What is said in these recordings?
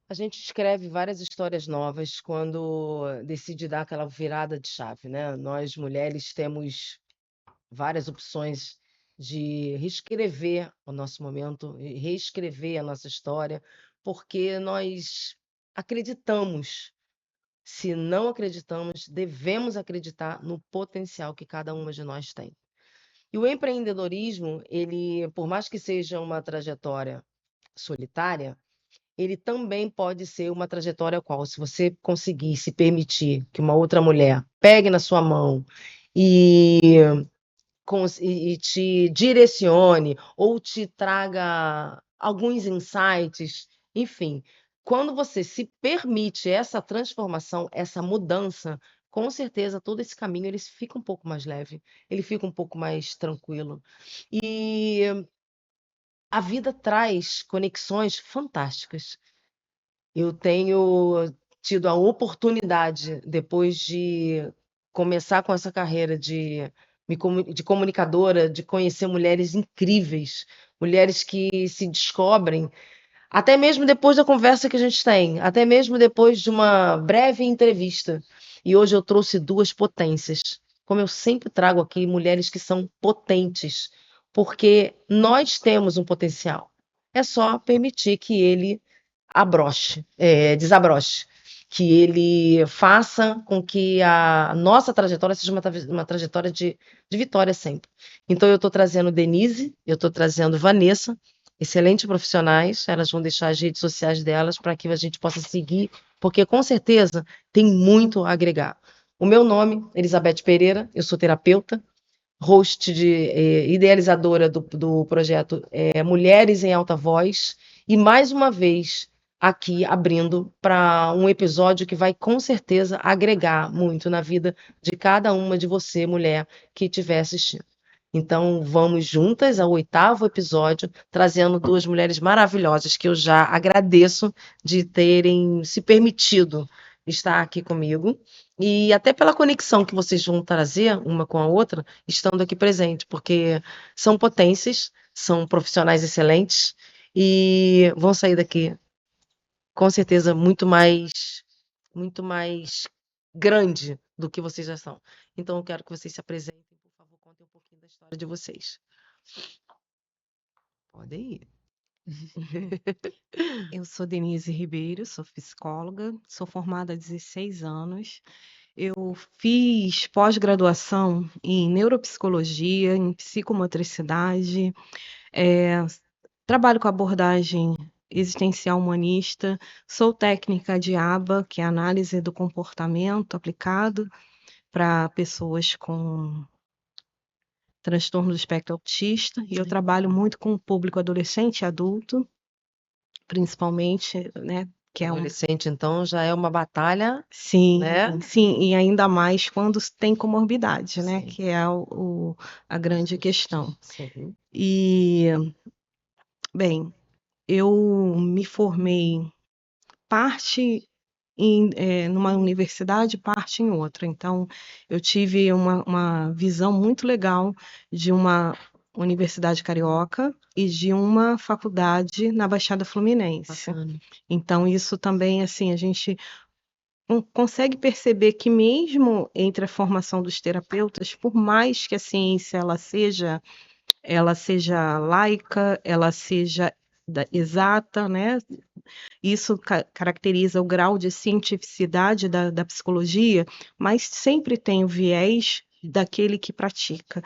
A gente escreve várias histórias novas quando decide dar aquela virada de chave, né? Nós, mulheres, temos várias opções de reescrever o nosso momento, e reescrever a nossa história, porque nós acreditamos. Se não acreditamos, devemos acreditar no potencial que cada uma de nós tem. E o empreendedorismo, ele, por mais que seja uma trajetória solitária, ele também pode ser uma trajetória qual, se você conseguir se permitir que uma outra mulher pegue na sua mão e, e te direcione ou te traga alguns insights, enfim, quando você se permite essa transformação, essa mudança, com certeza todo esse caminho ele fica um pouco mais leve, ele fica um pouco mais tranquilo. E a vida traz conexões fantásticas. Eu tenho tido a oportunidade, depois de começar com essa carreira de comunicadora, de conhecer mulheres incríveis, mulheres que se descobrem, até mesmo depois da conversa que a gente tem, até mesmo depois de uma breve entrevista. E hoje eu trouxe duas potências. Como eu sempre trago aqui, mulheres que são potentes, porque nós temos um potencial. É só permitir que ele desabroche, que ele faça com que a nossa trajetória seja uma trajetória de vitória sempre. Então eu estou trazendo Denise, eu estou trazendo Vanessa, excelentes profissionais, elas vão deixar as redes sociais delas para que a gente possa seguir, porque com certeza tem muito a agregar. O meu nome, Elizabeth Pereira, eu sou terapeuta, host idealizadora do projeto Mulheres em Alta Voz, e mais uma vez aqui abrindo para um episódio que vai com certeza agregar muito na vida de cada uma de você, mulher, que estiver assistindo. Então, vamos juntas ao 8º episódio, trazendo duas mulheres maravilhosas que eu já agradeço de terem se permitido estar aqui comigo. E até pela conexão que vocês vão trazer uma com a outra, estando aqui presente, porque são potências, são profissionais excelentes e vão sair daqui com certeza muito mais grande do que vocês já são. Então eu quero que vocês se apresentem, por favor, contem um pouquinho da história de vocês. Podem ir. Eu sou Denise Ribeiro, sou psicóloga, sou formada há 16 anos. Eu fiz pós-graduação em neuropsicologia, em psicomotricidade, trabalho com abordagem existencial humanista, sou técnica de ABA, que é análise do comportamento aplicado para pessoas com transtorno do espectro autista, e eu trabalho muito com o público adolescente e adulto, principalmente, né, que é um... Adolescente, então, já é uma batalha, Sim, né? sim, e ainda mais quando tem comorbidade, né, Sim. que é a grande questão. Sim. E, bem, eu me formei parte numa universidade, parte em outra. Então, eu tive uma visão muito legal de uma universidade carioca e de uma faculdade na Baixada Fluminense. Bacana. Então, isso também, assim, a gente consegue perceber que mesmo entre a formação dos terapeutas, por mais que a ciência ela seja laica, ela seja exata, né? Isso caracteriza o grau de cientificidade da psicologia, mas sempre tem o viés daquele que pratica,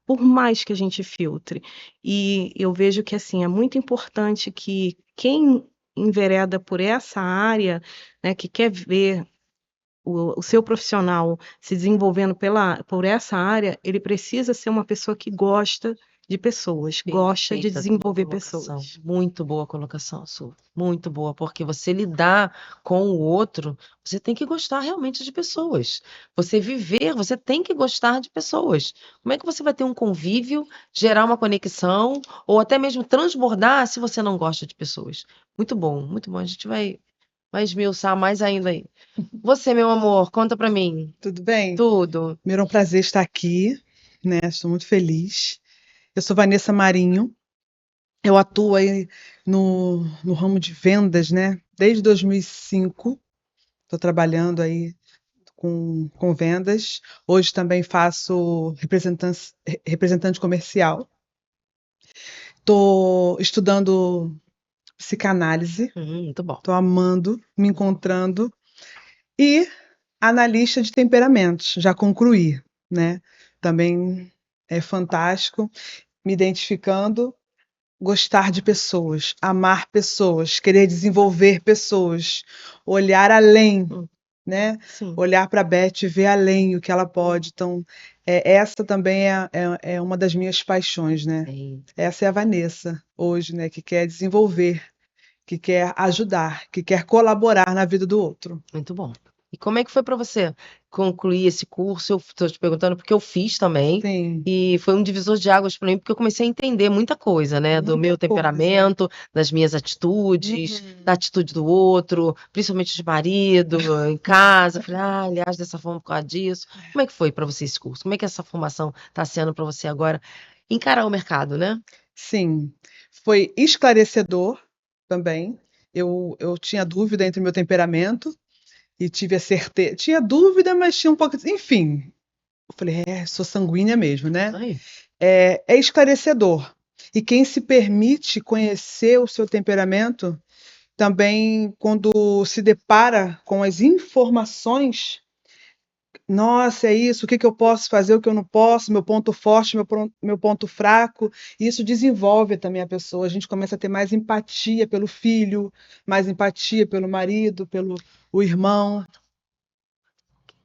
por mais que a gente filtre. E eu vejo que assim é muito importante que quem envereda por essa área, né, que quer ver o seu profissional se desenvolvendo por essa área, ele precisa ser uma pessoa que gosta de pessoas, gosta de Perfeita desenvolver colocação. pessoas. Muito boa colocação, Su. Muito boa, porque você lidar com o outro, você tem que gostar realmente de pessoas. Você viver, você tem que gostar de pessoas. Como é que você vai ter um convívio, gerar uma conexão, ou até mesmo transbordar se você não gosta de pessoas? Muito bom, muito bom. A gente vai esmiuçar mais ainda aí. Você, meu amor, conta pra mim. Tudo bem? Tudo. Primeiro é um prazer estar aqui, né? Estou muito feliz. Eu sou Vanessa Marinho. Eu atuo aí no ramo de vendas, né? desde 2005. Estou trabalhando aí com vendas. Hoje também faço representante comercial. Estou estudando psicanálise. Muito bom. Estou amando, me encontrando. E analista de temperamentos, já concluí, né? Também é fantástico, me identificando, gostar de pessoas, amar pessoas, querer desenvolver pessoas, olhar além, né? Sim. Olhar para a Beth e ver além o que ela pode. Então, essa também é uma das minhas paixões, né? Sim. Essa é a Vanessa, hoje, né? Que quer desenvolver, que quer ajudar, que quer colaborar na vida do outro. Muito bom. E como é que foi para você concluir esse curso? Eu estou te perguntando porque eu fiz também. Sim, E foi um divisor de águas para mim, porque eu comecei a entender muita coisa, né? Do muita meu coisa. temperamento, das minhas atitudes, da atitude do outro, principalmente de marido, em casa. Eu falei, ele age dessa forma por causa disso. Como é que foi para você esse curso? Como é que essa formação está sendo para você agora encarar o mercado, né? Sim, foi esclarecedor também. Eu tinha dúvida entre o meu temperamento e tive a certeza. Tinha dúvida, mas tinha um pouco. Enfim, eu falei, sou sanguínea mesmo, né? Isso aí. É esclarecedor. E quem se permite conhecer o seu temperamento, também, quando se depara com as informações, nossa, é isso, o que que eu posso fazer, o que eu não posso, meu ponto forte, meu ponto fraco. Isso desenvolve também a pessoa. A gente começa a ter mais empatia pelo filho, mais empatia pelo marido, pelo o irmão,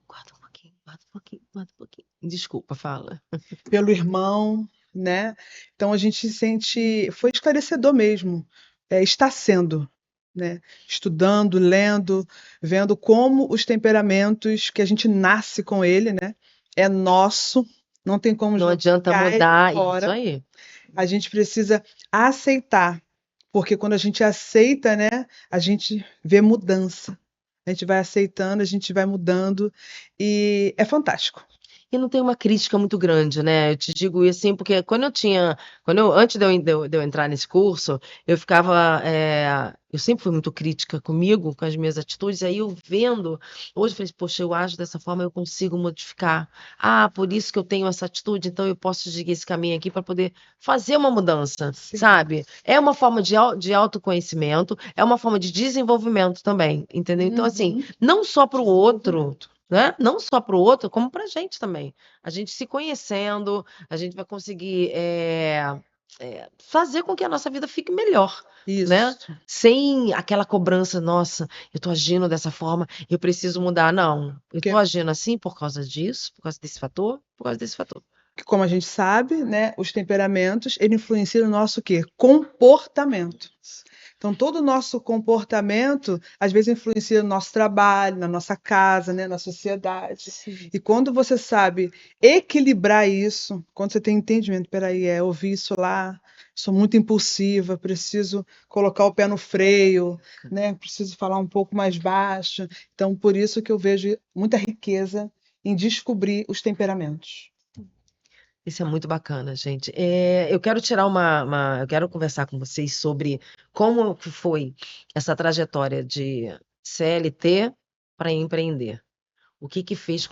Guarda um pouquinho, guarda um pouquinho, guarda um pouquinho. Desculpa, fala. pelo irmão, né? Então a gente sente, foi esclarecedor mesmo. Está sendo, né? Estudando, lendo, vendo como os temperamentos que a gente nasce com ele, né? É nosso, não tem como Não jogar adianta ele mudar isso fora. aí. A gente precisa aceitar, porque quando a gente aceita, né, a gente vê mudança. A gente vai aceitando, a gente vai mudando e é fantástico. E não tem uma crítica muito grande, né? Eu te digo isso assim, porque antes de eu entrar nesse curso, eu ficava, eu sempre fui muito crítica comigo, com as minhas atitudes, aí eu vendo, hoje eu falei, poxa, eu acho dessa forma, eu consigo modificar. Por isso que eu tenho essa atitude, então eu posso seguir esse caminho aqui para poder fazer uma mudança, Sim. sabe? É uma forma de autoconhecimento, é uma forma de desenvolvimento também, entendeu? Então, assim, não só para o outro, né? Não só para o outro, como para a gente também. A gente se conhecendo, a gente vai conseguir fazer com que a nossa vida fique melhor, né? Isso. Sem aquela cobrança, nossa, eu estou agindo dessa forma, eu preciso mudar. Não, eu Porque, estou agindo assim por causa disso, por causa desse fator, por causa desse fator. como a gente sabe, né, os temperamentos, ele influencia no nosso quê? Comportamento. Então, todo o nosso comportamento, às vezes, influencia no nosso trabalho, na nossa casa, né, na sociedade. Sim. E quando você sabe equilibrar isso, quando você tem entendimento, peraí, eu ouvi isso lá, sou muito impulsiva, preciso colocar o pé no freio, né, preciso falar um pouco mais baixo. Então, por isso que eu vejo muita riqueza em descobrir os temperamentos. Isso é muito bacana, gente. Eu quero tirar eu quero conversar com vocês sobre como que foi essa trajetória de CLT para empreender. O que que fez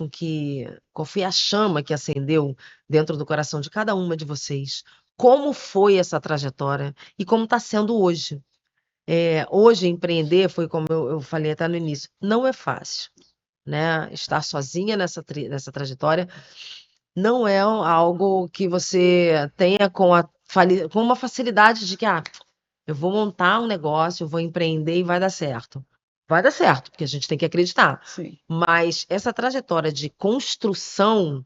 qual foi a chama que acendeu dentro do coração de cada uma de vocês? Como foi essa trajetória e como está sendo hoje? Hoje empreender foi como eu falei até no início, não é fácil, né? Estar sozinha nessa trajetória não é algo que você tenha com uma facilidade de que, eu vou montar um negócio, eu vou empreender e vai dar certo. Vai dar certo, porque a gente tem que acreditar. Sim. Mas essa trajetória de construção,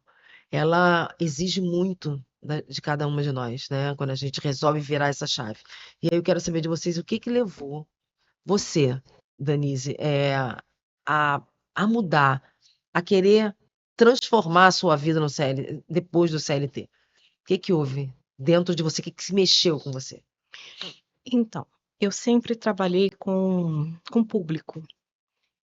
ela exige muito de cada uma de nós, né? Quando a gente resolve virar essa chave. E aí eu quero saber de vocês o que que levou você, Danise, a, a mudar, a querer transformar a sua vida depois do CLT. O que que houve dentro de você? O que que se mexeu com você? Então, eu sempre trabalhei com público.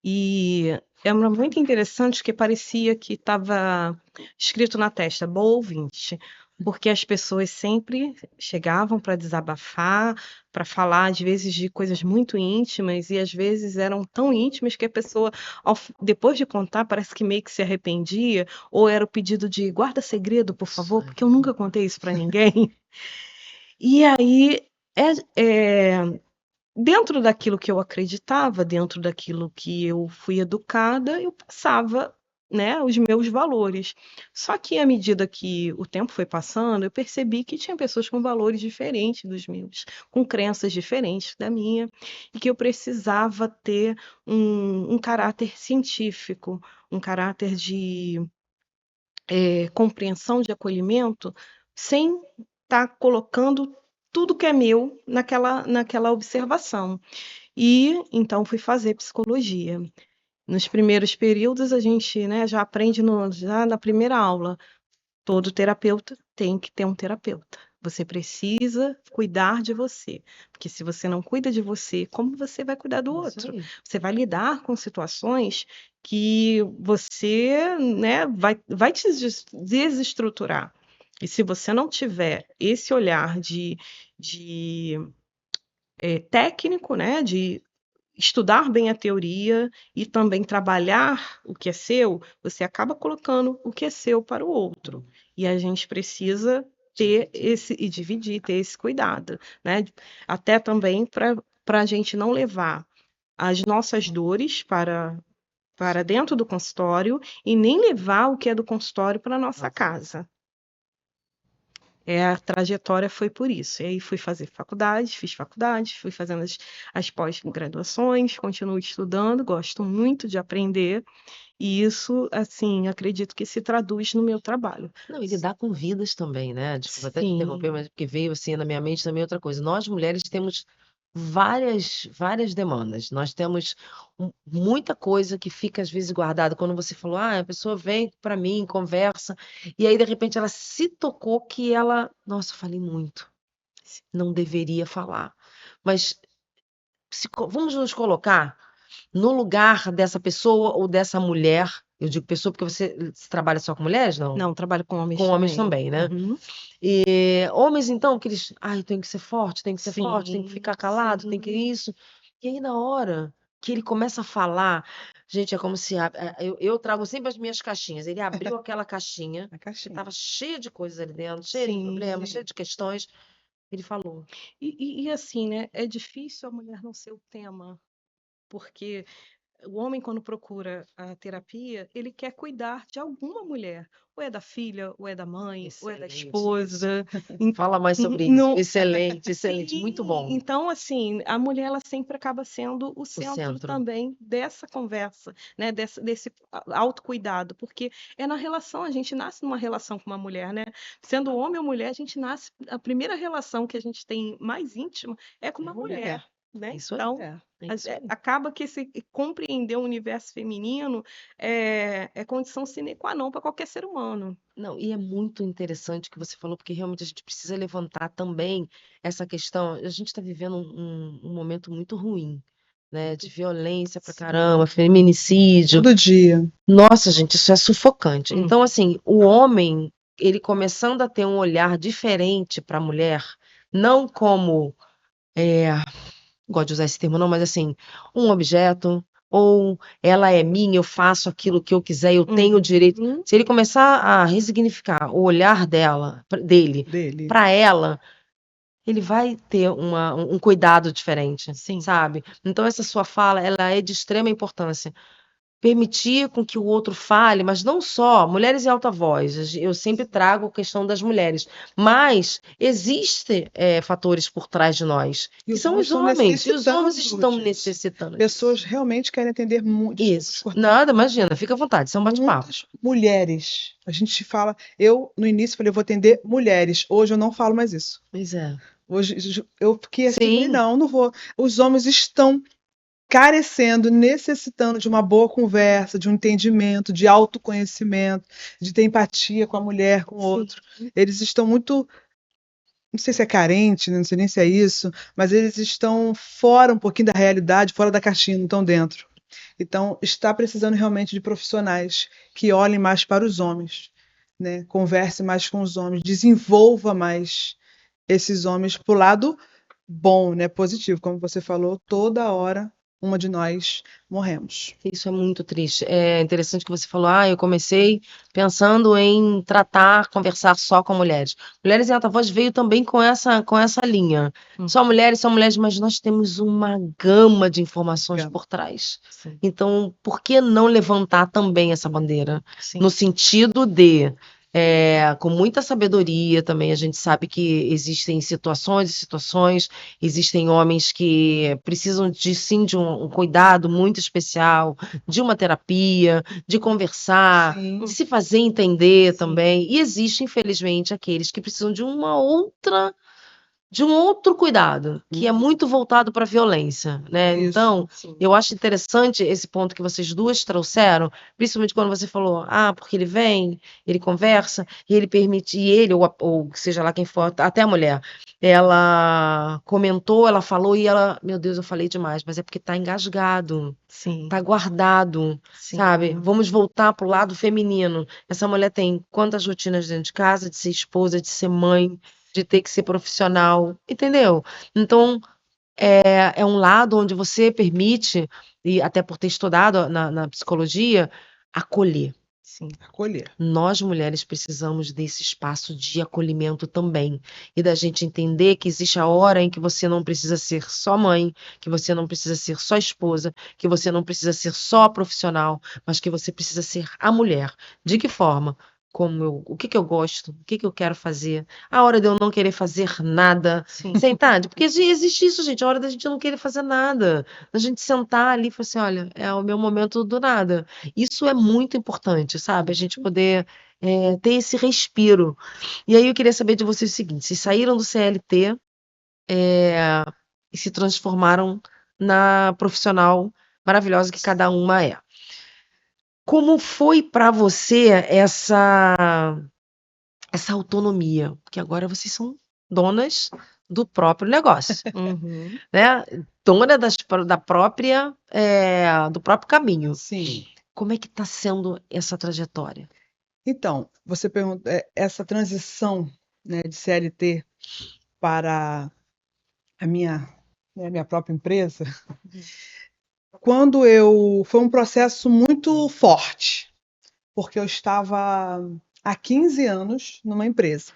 E era muito interessante que parecia que estava escrito na testa, boa ouvinte. porque as pessoas sempre chegavam para desabafar, para falar, às vezes, de coisas muito íntimas, e às vezes eram tão íntimas que a pessoa, depois de contar, parece que meio que se arrependia, ou era o pedido de guarda segredo, por favor, porque eu nunca contei isso para ninguém. E aí, dentro daquilo que eu acreditava, dentro daquilo que eu fui educada, eu passava, né, os meus valores. Só que à medida que o tempo foi passando, eu percebi que tinha pessoas com valores diferentes dos meus, com crenças diferentes da minha, e que eu precisava ter um caráter científico, um caráter de compreensão, de acolhimento, sem estar colocando tudo que é meu naquela observação. E então fui fazer psicologia. Nos primeiros períodos a gente, né, já aprende já na primeira aula, todo terapeuta tem que ter um terapeuta. Você precisa cuidar de você, porque se você não cuida de você, como você vai cuidar do outro? Você vai lidar com situações que você, né, vai te desestruturar. E se você não tiver esse olhar de técnico, né, de estudar bem a teoria e também trabalhar o que é seu, você acaba colocando o que é seu para o outro. E a gente precisa ter esse e dividir, ter esse cuidado, né? Até também para a gente não levar as nossas dores para dentro do consultório e nem levar o que é do consultório para a nossa casa. A trajetória foi por isso. E aí fui fazer faculdade, fiz faculdade, fui fazendo as pós-graduações, continuo estudando, gosto muito de aprender, e isso, assim, acredito que se traduz no meu trabalho. Não, e lidar com vidas também, né? Desculpa até te interromper, Sim, mas porque veio assim na minha mente também outra coisa. Nós mulheres temos várias demandas. Nós temos muita coisa que fica às vezes guardada. Quando você falou, a pessoa vem para mim, conversa, e aí de repente ela se tocou que ela, nossa, eu falei muito, não deveria falar. Mas vamos nos colocar no lugar dessa pessoa ou dessa mulher. Eu digo pessoa porque você trabalha só com mulheres, não? não, trabalho com homens Com homens também. também, né? Uhum. E homens, então, que eles, tem que ser forte, tem que ser forte, tem que Sim, ficar calado, tem que isso. E aí, na hora que ele começa a falar, gente, é como se eu trago sempre as minhas caixinhas. Ele abriu aquela caixinha, A que caixinha. estava cheia de coisas ali dentro, cheia de sim. problemas, cheia de questões. Ele falou. E assim, né, é difícil a mulher não ser o tema, porque o homem, quando procura a terapia, ele quer cuidar de alguma mulher. Ou é da filha, ou é da mãe, ou é da Excelente. esposa. Fala mais sobre isso. Não, Excelente, excelente, muito sim, bom. então, assim, a mulher ela sempre acaba sendo o O centro centro. também dessa conversa, né? Desse autocuidado, porque é na relação, a gente nasce numa relação com uma mulher, né? Sendo homem ou mulher, a gente nasce, a primeira relação que a gente tem mais íntima é com uma mulher, né? Isso aí. Então, É isso aí. acaba que compreender o universo feminino é condição sine qua non para qualquer ser humano. Não, e é muito interessante o que você falou, porque realmente a gente precisa levantar também essa questão. A gente está vivendo um momento muito ruim, né? De violência pra caramba, feminicídio. Todo dia. Nossa, gente, isso é sufocante. Então, Uhum. assim, o homem, ele começando a ter um olhar diferente para a mulher, não como não gosto de usar esse termo não, mas assim, um objeto, ou ela é minha, eu faço aquilo que eu quiser, eu tenho o direito. Uhum. Se ele começar a resignificar o olhar dele, Dele. para ela, ele vai ter um cuidado diferente, Sim. sabe? Então essa sua fala, ela é de extrema importância. Permitir com que o outro fale, mas não só mulheres em alta voz. Eu sempre trago a questão das mulheres, mas existem fatores por trás de nós, E que os são homens os estão homens, e os homens necessitando estão disso. necessitando Pessoas disso. realmente querem atender muito. Isso. Nada, imagina, fica à vontade, isso é um bate-papo. Muitas mulheres. A gente fala, eu no início falei, eu vou atender mulheres. Hoje eu não falo mais isso. Pois é. Hoje eu fiquei assim, falei, Sim. não vou. Os homens estão carecendo, necessitando de uma boa conversa, de um entendimento, de autoconhecimento, de ter empatia com a mulher, com o outro. Eles estão muito, não sei se é carente, né, não sei nem se é isso, mas eles estão fora um pouquinho da realidade, fora da caixinha, não estão dentro. Então, está precisando realmente de profissionais que olhem mais para os homens. né? Converse mais com os homens, desenvolva mais esses homens pro lado bom, né? Positivo. Como você falou, toda hora uma de nós morremos. Isso é muito triste. É interessante que você falou, eu comecei pensando em tratar, conversar só com mulheres. Mulheres em Alta Voz veio também com essa linha. São mulheres, mas nós temos uma gama de informações Gama. por trás. Sim, Então, por que não levantar também essa bandeira? sim. No sentido de, com muita sabedoria também, a gente sabe que existem situações e situações, existem homens que precisam de um cuidado muito especial, de uma terapia, de conversar, Sim. de se fazer entender Sim. também. E existe, infelizmente, aqueles que precisam de um outro cuidado, que é muito voltado para a violência, né? Isso. Então, Sim. eu acho interessante esse ponto que vocês duas trouxeram, principalmente quando você falou, porque ele vem, ele conversa, e ele permite, e ele, ou seja lá quem for, até a mulher, ela comentou, ela falou, e ela, meu Deus, eu falei demais, mas é porque tá engasgado, Sim. tá guardado, Sim. sabe? Vamos voltar pro lado feminino. Essa mulher tem quantas rotinas dentro de casa, de ser esposa, de ser mãe, de ter que ser profissional, entendeu? Então, é um lado onde você permite, e até por ter estudado na psicologia, acolher. Sim. Acolher. Nós, mulheres, precisamos desse espaço de acolhimento também. E da gente entender que existe a hora em que você não precisa ser só mãe, que você não precisa ser só esposa, que você não precisa ser só profissional, mas que você precisa ser a mulher. De que forma? O que eu gosto, o que eu quero fazer, a hora de eu não querer fazer nada, Sim. sentar, porque existe isso, gente, a hora da gente não querer fazer nada, da gente sentar ali e falar assim, olha, é o meu momento do nada. Isso é muito importante, sabe? A gente poder ter esse respiro. E aí eu queria saber de vocês o seguinte: vocês saíram do CLT e se transformaram na profissional maravilhosa que cada uma é. Como foi para você essa autonomia? Porque agora vocês são donas do próprio negócio, Uhum. né? Dona da própria, do próprio caminho. Sim. Como é que está sendo essa trajetória? Então, você pergunta, essa transição, né, de CLT para a minha própria empresa, foi um processo muito forte, porque eu estava há 15 anos numa empresa.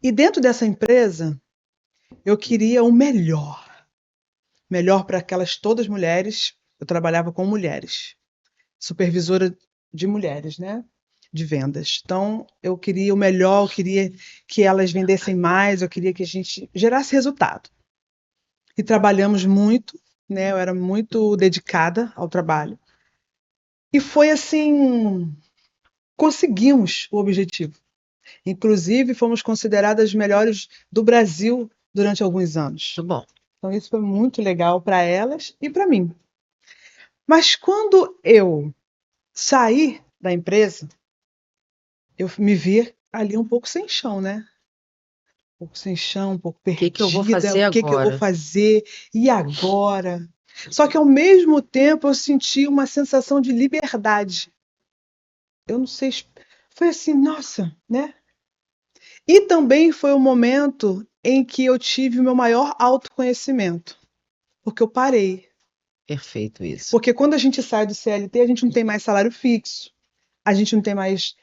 E dentro dessa empresa, eu queria o melhor para aquelas todas mulheres. Eu trabalhava com mulheres, supervisora de mulheres, né? De vendas. Então, eu queria o melhor, eu queria que elas vendessem mais, eu queria que a gente gerasse resultado. E trabalhamos muito, né? Eu era muito dedicada ao trabalho. E foi assim, conseguimos o objetivo. Inclusive, fomos consideradas as melhores do Brasil durante alguns anos. Muito bom. Então, isso foi muito legal para elas e para mim. Mas quando eu saí da empresa, eu me vi ali um pouco sem chão, né? Um pouco sem chão, um pouco perdida. Que eu vou fazer O que eu vou agora? fazer? E agora? Só que ao mesmo tempo eu senti uma sensação de liberdade. Eu não sei, foi assim, nossa, né? E também foi o momento em que eu tive o meu maior autoconhecimento, porque eu parei. Perfeito isso. Porque quando a gente sai do CLT, a gente não tem mais salário fixo, a gente não tem mais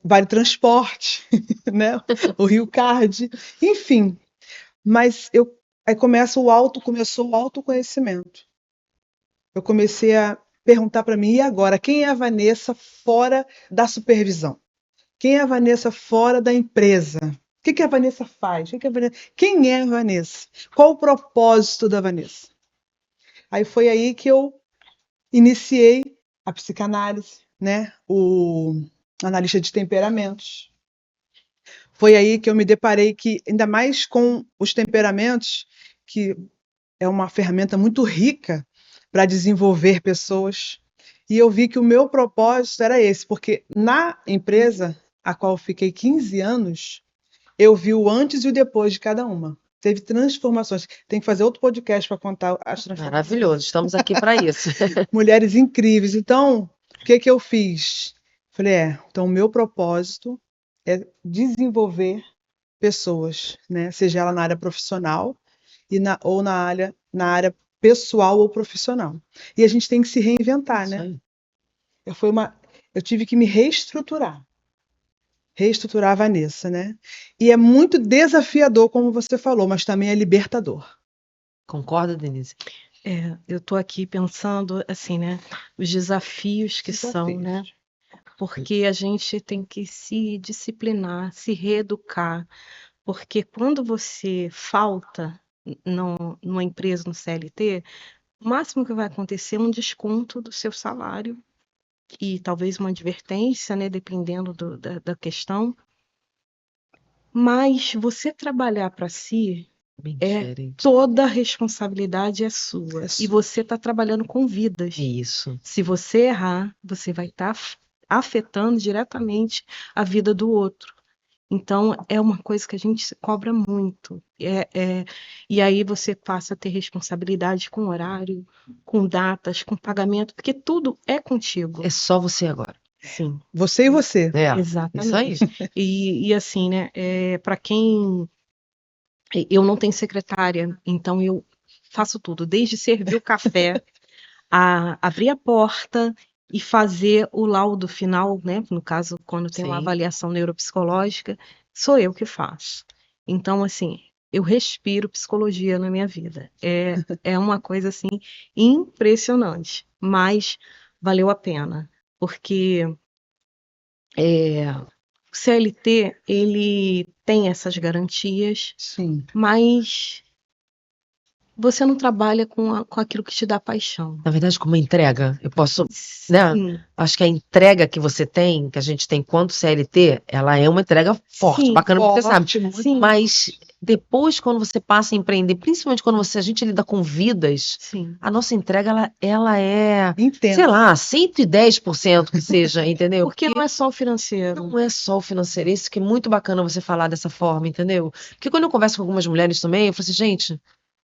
vale transporte, né? O Rio Card, enfim. Mas aí começou o autoconhecimento. Eu comecei a perguntar para mim, e agora? Quem é a Vanessa fora da supervisão? Quem é a Vanessa fora da empresa? O que a Vanessa faz? Quem é a Vanessa? Qual o propósito da Vanessa? Aí foi aí que eu iniciei a psicanálise, né? O analista de temperamentos. Foi aí que eu me deparei que, ainda mais com os temperamentos, que é uma ferramenta muito rica para desenvolver pessoas. E eu vi que o meu propósito era esse, porque na empresa a qual eu fiquei 15 anos, eu vi o antes e o depois de cada uma. Teve transformações. Tem que fazer outro podcast para contar as transformações. Maravilhoso, estamos aqui para isso. Mulheres incríveis. Então, o que eu fiz? Falei, então o meu propósito é desenvolver pessoas, né? Seja ela na área profissional ou na área pessoal ou profissional. E a gente tem que se reinventar, Isso né? aí. Eu tive que me reestruturar a Vanessa, né? E é muito desafiador, como você falou, mas também é libertador. Concorda, Denise? Eu tô aqui pensando, assim, né, os desafios que são, né? Desafios. Porque a gente tem que se disciplinar, se reeducar, porque quando você falta numa empresa, no CLT, o máximo que vai acontecer é um desconto do seu salário e talvez uma advertência, né, dependendo da questão. Mas você trabalhar para si, Bem diferente. toda a responsabilidade é sua. É E sua. você está trabalhando com vidas. Isso. Se você errar, você vai estar afetando diretamente a vida do outro. Então, é uma coisa que a gente se cobra muito. E aí você passa a ter responsabilidade com horário, com datas, com pagamento, porque tudo é contigo. É só você agora. Sim, Você e você. Isso aí. exatamente. E assim, né, para quem... Eu não tenho secretária, então eu faço tudo, desde servir o café, a abrir a porta e fazer o laudo final, né? No caso, quando tem uma Sim. avaliação neuropsicológica, sou eu que faço. Então, assim, eu respiro psicologia na minha vida. É uma coisa, assim, impressionante, mas valeu a pena, porque o CLT, ele tem essas garantias, Sim. mas você não trabalha com aquilo que te dá paixão. Na verdade, como entrega, eu posso, né? Sim, Acho que a entrega que você tem, que a gente tem enquanto CLT, ela é uma entrega forte, sim, bacana, porque você sabe. Forte, muito. sim, Mas depois, quando você passa a empreender, principalmente quando a gente lida com vidas, sim. a nossa entrega, ela é, sei Intenso. lá, 110% que seja, entendeu? Porque não é só o financeiro. Não é só o financeiro, isso que é muito bacana você falar dessa forma, entendeu? Porque quando eu converso com algumas mulheres também, eu falo assim, gente,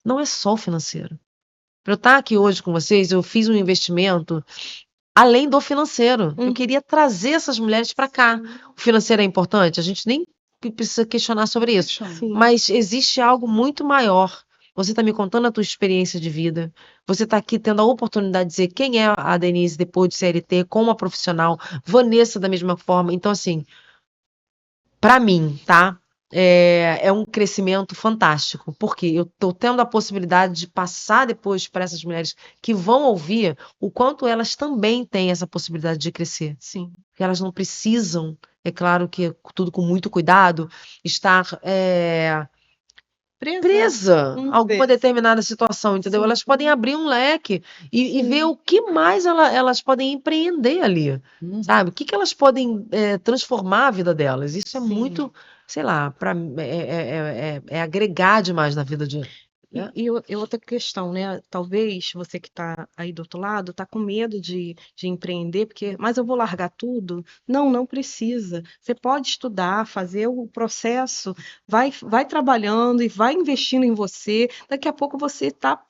não é só o financeiro. Para eu estar aqui hoje com vocês, eu fiz um investimento além do financeiro. Eu queria trazer essas mulheres para cá. O financeiro é importante? A gente nem precisa questionar sobre isso. Sim. Mas existe algo muito maior. Você está me contando a tua experiência de vida. Você está aqui tendo a oportunidade de dizer quem é a Denise depois de CLT, como uma profissional. Vanessa da mesma forma. Então, assim, para mim, tá? É um crescimento fantástico, porque eu estou tendo a possibilidade de passar depois para essas mulheres que vão ouvir o quanto elas também têm essa possibilidade de crescer. Sim. Que elas não precisam, é claro que tudo com muito cuidado, estar presa a alguma Presa. determinada situação, entendeu? Sim. Elas podem abrir um leque e ver o que mais elas podem empreender ali, sabe? O que elas podem transformar a vida delas. Isso é Sim. muito, sei lá, é agregar demais na vida de. Né? E outra questão, né? Talvez você que está aí do outro lado está com medo de empreender, mas eu vou largar tudo? Não, não precisa. Você pode estudar, fazer o processo, vai trabalhando e vai investindo em você. Daqui a pouco você está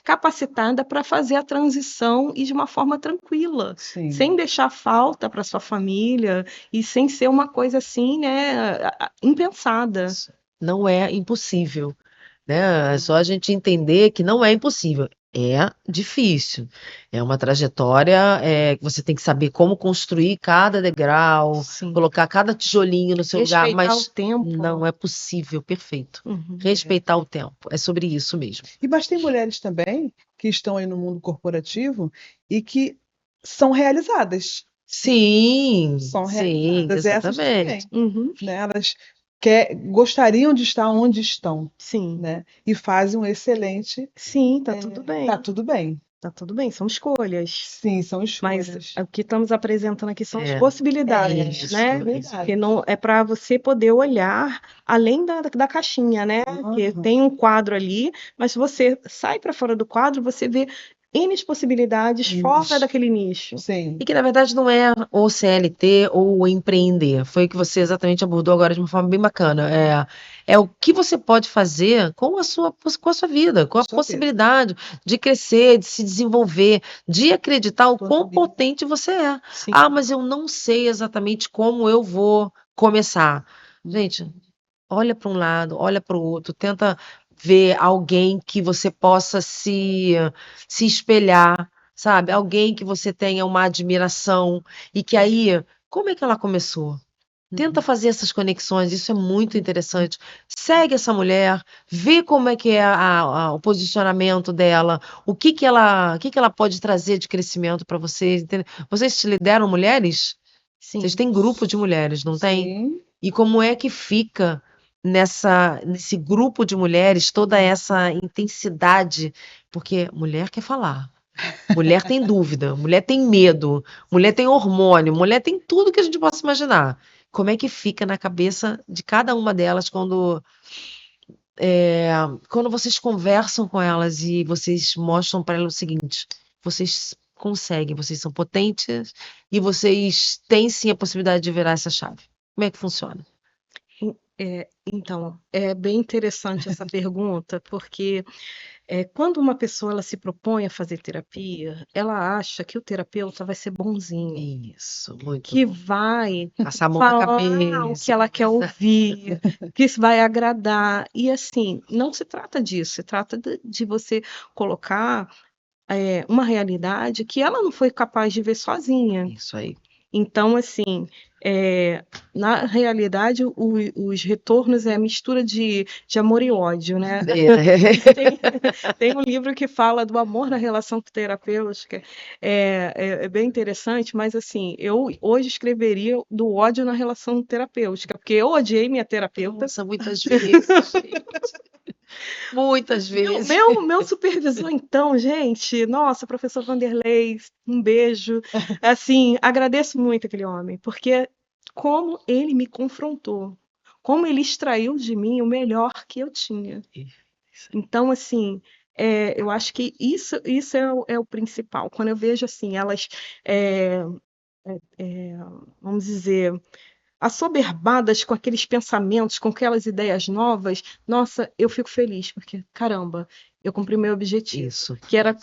capacitada para fazer a transição e de uma forma tranquila, Sim. sem deixar falta para sua família e sem ser uma coisa assim, né, impensada. Não é impossível, né? É só a gente entender que não é impossível. É difícil. É uma trajetória que você tem que saber como construir cada degrau, Sim. colocar cada tijolinho no seu lugar, Respeitar mas o tempo. não é possível, perfeito. Uhum. Respeitar o tempo. É sobre isso mesmo. Mas tem mulheres também que estão aí no mundo corporativo e que são realizadas. Sim, São sim, realizadas. Essas exatamente. também. Uhum. Né? Elas gostariam de estar onde estão. Sim. Né? E fazem um excelente. Sim, tá tudo bem. Tá tudo bem. Tá tudo bem, são escolhas. Sim, são escolhas. Mas o que estamos apresentando aqui são as É, possibilidades, isso, né? Verdade. Porque não é para você poder olhar além da caixinha, né? Porque tem um quadro ali, mas se você sai para fora do quadro, você vê N possibilidades fora Isso. daquele nicho. Sim. E que, na verdade, não é o CLT ou o empreender. Foi o que você exatamente abordou agora de uma forma bem bacana. É o que você pode fazer com a sua vida, com a Sua vida. possibilidade de crescer, de se desenvolver, de acreditar o Sua quão vida. potente você é. Sim. Ah, mas eu não sei exatamente como eu vou começar. Gente, olha para um lado, olha para o outro, tenta ver alguém que você possa se espelhar, sabe? Alguém que você tenha uma admiração e que aí, como é que ela começou? Tenta fazer essas conexões, isso é muito interessante. Segue essa mulher, vê como é que é o posicionamento dela, o que que ela pode trazer de crescimento para vocês, entendeu? Vocês se lideram mulheres? Vocês Sim. têm grupo de mulheres, não tem? Sim. E como é que fica nesse grupo de mulheres toda essa intensidade? Porque mulher quer falar, mulher tem dúvida, mulher tem medo, mulher tem hormônio, mulher tem tudo que a gente possa imaginar. Como é que fica na cabeça de cada uma delas quando vocês conversam com elas e vocês mostram para elas o seguinte: vocês conseguem, vocês são potentes e vocês têm sim a possibilidade de virar essa chave. Como é que funciona? Então, é bem interessante essa pergunta, porque quando uma pessoa ela se propõe a fazer terapia, ela acha que o terapeuta vai ser bonzinho, Isso, muito que bom. vai Passar a mão na falar o que cabeça. ela quer ouvir, que isso vai agradar. E assim, não se trata disso, se trata de você colocar uma realidade que ela não foi capaz de ver sozinha. Isso aí. Então, assim, na realidade, os retornos é a mistura de amor e ódio, né? Tem um livro que fala do amor na relação terapêutica, é bem interessante, mas assim, eu hoje escreveria do ódio na relação terapêutica, porque eu odiei minha terapeuta. Nossa, muitas vezes, gente. Muitas vezes. Meu supervisor, então, gente, nossa, professor Vanderlei, um beijo. Assim, agradeço muito aquele homem, porque como ele me confrontou, como ele extraiu de mim o melhor que eu tinha. Então, assim, eu acho que isso é o principal. Quando eu vejo, assim, elas, vamos dizer, assoberbadas com aqueles pensamentos, com aquelas ideias novas, nossa, eu fico feliz, porque, caramba, eu cumpri meu objetivo, Isso. que era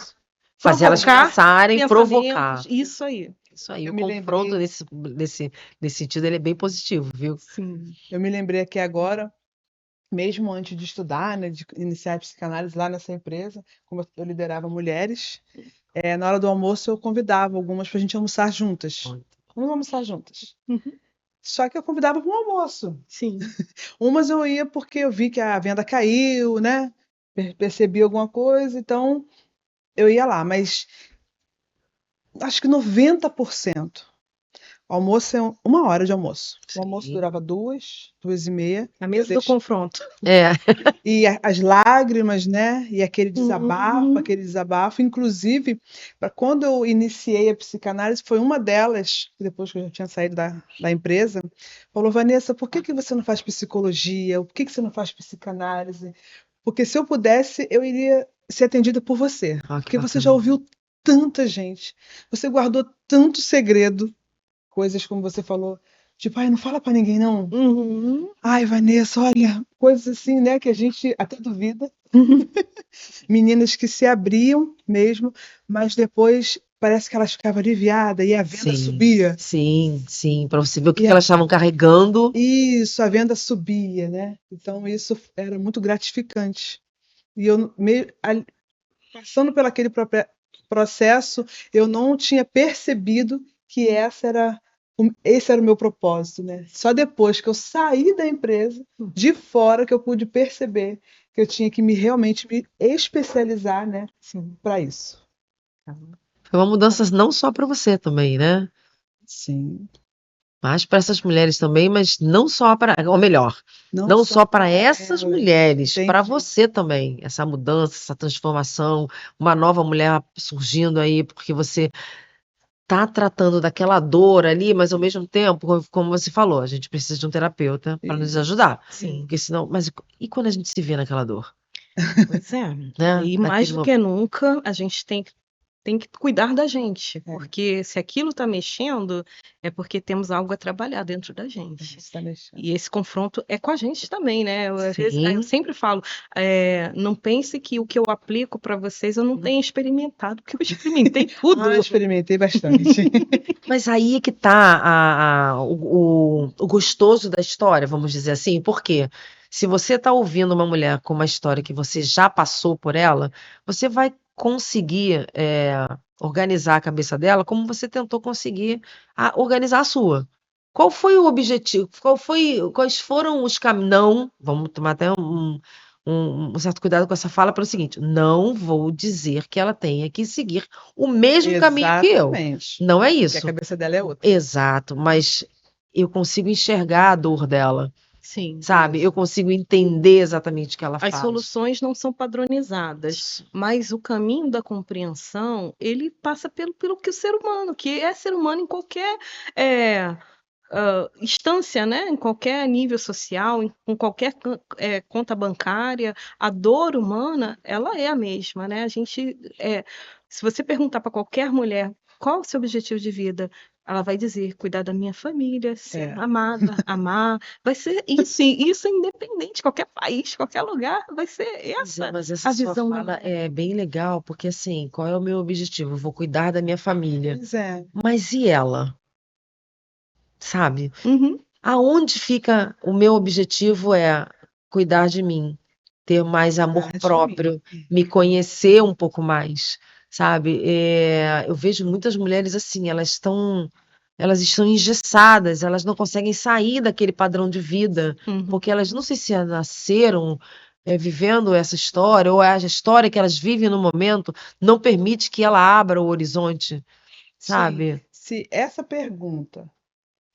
Fazer elas provocar pensarem, provocar. pensamentos, isso aí. Isso aí, Eu o me confronto lembrei. nesse sentido, ele é bem positivo, viu? Sim. Eu me lembrei aqui agora, mesmo antes de estudar, né, de iniciar a psicanálise lá nessa empresa, como eu liderava mulheres, na hora do almoço eu convidava algumas para a gente almoçar juntas. Vamos almoçar juntas. Uhum. Só que eu convidava para um almoço. Sim. Umas eu ia porque eu vi que a venda caiu, né? Percebi alguma coisa, então eu ia lá. Mas acho que 90%. O almoço é 1 hora de almoço. O almoço Sim. durava 2h30. A mesa do confronto. E as lágrimas, né? E aquele Uhum. desabafo. Inclusive, quando eu iniciei a psicanálise, foi uma delas, depois que eu já tinha saído da empresa, falou: Vanessa, por que você não faz psicologia? Por que você não faz psicanálise? Porque se eu pudesse, eu iria ser atendida por você. Ah, que Porque você bacana. já ouviu tanta gente, você guardou tanto segredo, coisas como você falou, tipo, ai, não fala pra ninguém, não. Uhum. Ai, Vanessa, olha, coisas assim, né, que a gente até duvida. Meninas que se abriam mesmo, mas depois parece que elas ficavam aliviadas e a venda subia. Sim, para você ver o que E elas estavam carregando. Isso, a venda subia, né? Então isso era muito gratificante. E eu, passando por aquele processo, eu não tinha percebido que esse era o meu propósito, né? Só depois que eu saí da empresa, de fora, que eu pude perceber que eu tinha que realmente me especializar, né, para isso. Foi uma mudança não só para você também, né? Sim. Mas para essas mulheres também, mas não só para, ou melhor, não só para essas mulheres, para você também. Essa mudança, essa transformação, uma nova mulher surgindo aí, porque você tá tratando daquela dor ali, mas ao mesmo tempo, como você falou, a gente precisa de um terapeuta para nos ajudar. Sim. Porque senão, mas e quando a gente se vê naquela dor? Pois é. Né? E mais do que nunca, a gente tem que tem que cuidar da gente, É. porque se aquilo está mexendo, é porque temos algo a trabalhar dentro da gente. Está mexendo. E esse confronto é com a gente também, né? Às vezes, Sim. eu sempre falo, não pense que o que eu aplico para vocês eu não tenho experimentado, porque eu experimentei tudo. Ah, experimentei bastante. Mas aí é que tá o gostoso da história, vamos dizer assim, porque se você está ouvindo uma mulher com uma história que você já passou por ela, você vai conseguir organizar a cabeça dela como você tentou conseguir organizar a sua. Qual foi o objetivo? Quais foram os caminhos? Não, vamos tomar até um certo cuidado com essa fala pelo seguinte: não vou dizer que ela tenha que seguir o mesmo caminho que eu. Exatamente. Não é Porque a isso. cabeça dela é outra. Exato, mas eu consigo enxergar a dor dela, Sim. sabe? Isso. Eu consigo entender exatamente o que ela As faz. soluções não são padronizadas, mas o caminho da compreensão, ele passa pelo que o ser humano, que é ser humano em qualquer instância, né? Em qualquer nível social, com qualquer conta bancária, a dor humana, ela é a mesma, né? Se você perguntar para qualquer mulher qual o seu objetivo de vida, ela vai dizer cuidar da minha família, ser amada, amar, vai ser isso, e isso é independente, qualquer país, qualquer lugar, vai ser essa Mas essa a sua visão da fala mulher. é bem legal, porque assim, qual é o meu objetivo? Eu vou cuidar da minha família. Pois é. Mas e ela? Sabe? Uhum, Aonde fica o meu objetivo é cuidar de mim, ter mais amor Cuidar de próprio, mim. me conhecer um pouco mais, sabe? Eu vejo muitas mulheres assim, elas estão engessadas, elas não conseguem sair daquele padrão de vida, uhum. porque elas não sei se nasceram vivendo essa história, ou a história que elas vivem no momento não permite que ela abra o horizonte, sabe? Se essa pergunta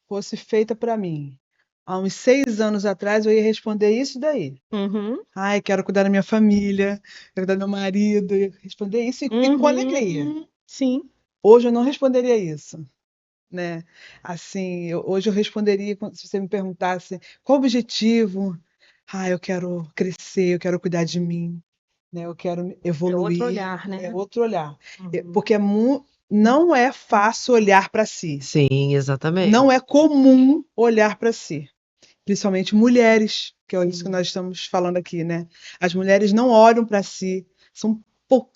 fosse feita para mim há uns 6 anos atrás, eu ia responder isso daí. Uhum, Ai, quero cuidar da minha família, quero cuidar do meu marido, eu ia responder isso e com alegria. uhum, sim. Hoje eu não responderia isso, né? Assim, hoje eu responderia se você me perguntasse qual o objetivo. Ah, eu quero crescer, eu quero cuidar de mim, né? Eu quero É outro evoluir. olhar, né? É outro olhar. Uhum. Porque não é fácil olhar para si. Sim, exatamente. Não é comum olhar para si. Principalmente mulheres, que é isso que nós estamos falando aqui, né? As mulheres não olham para si, são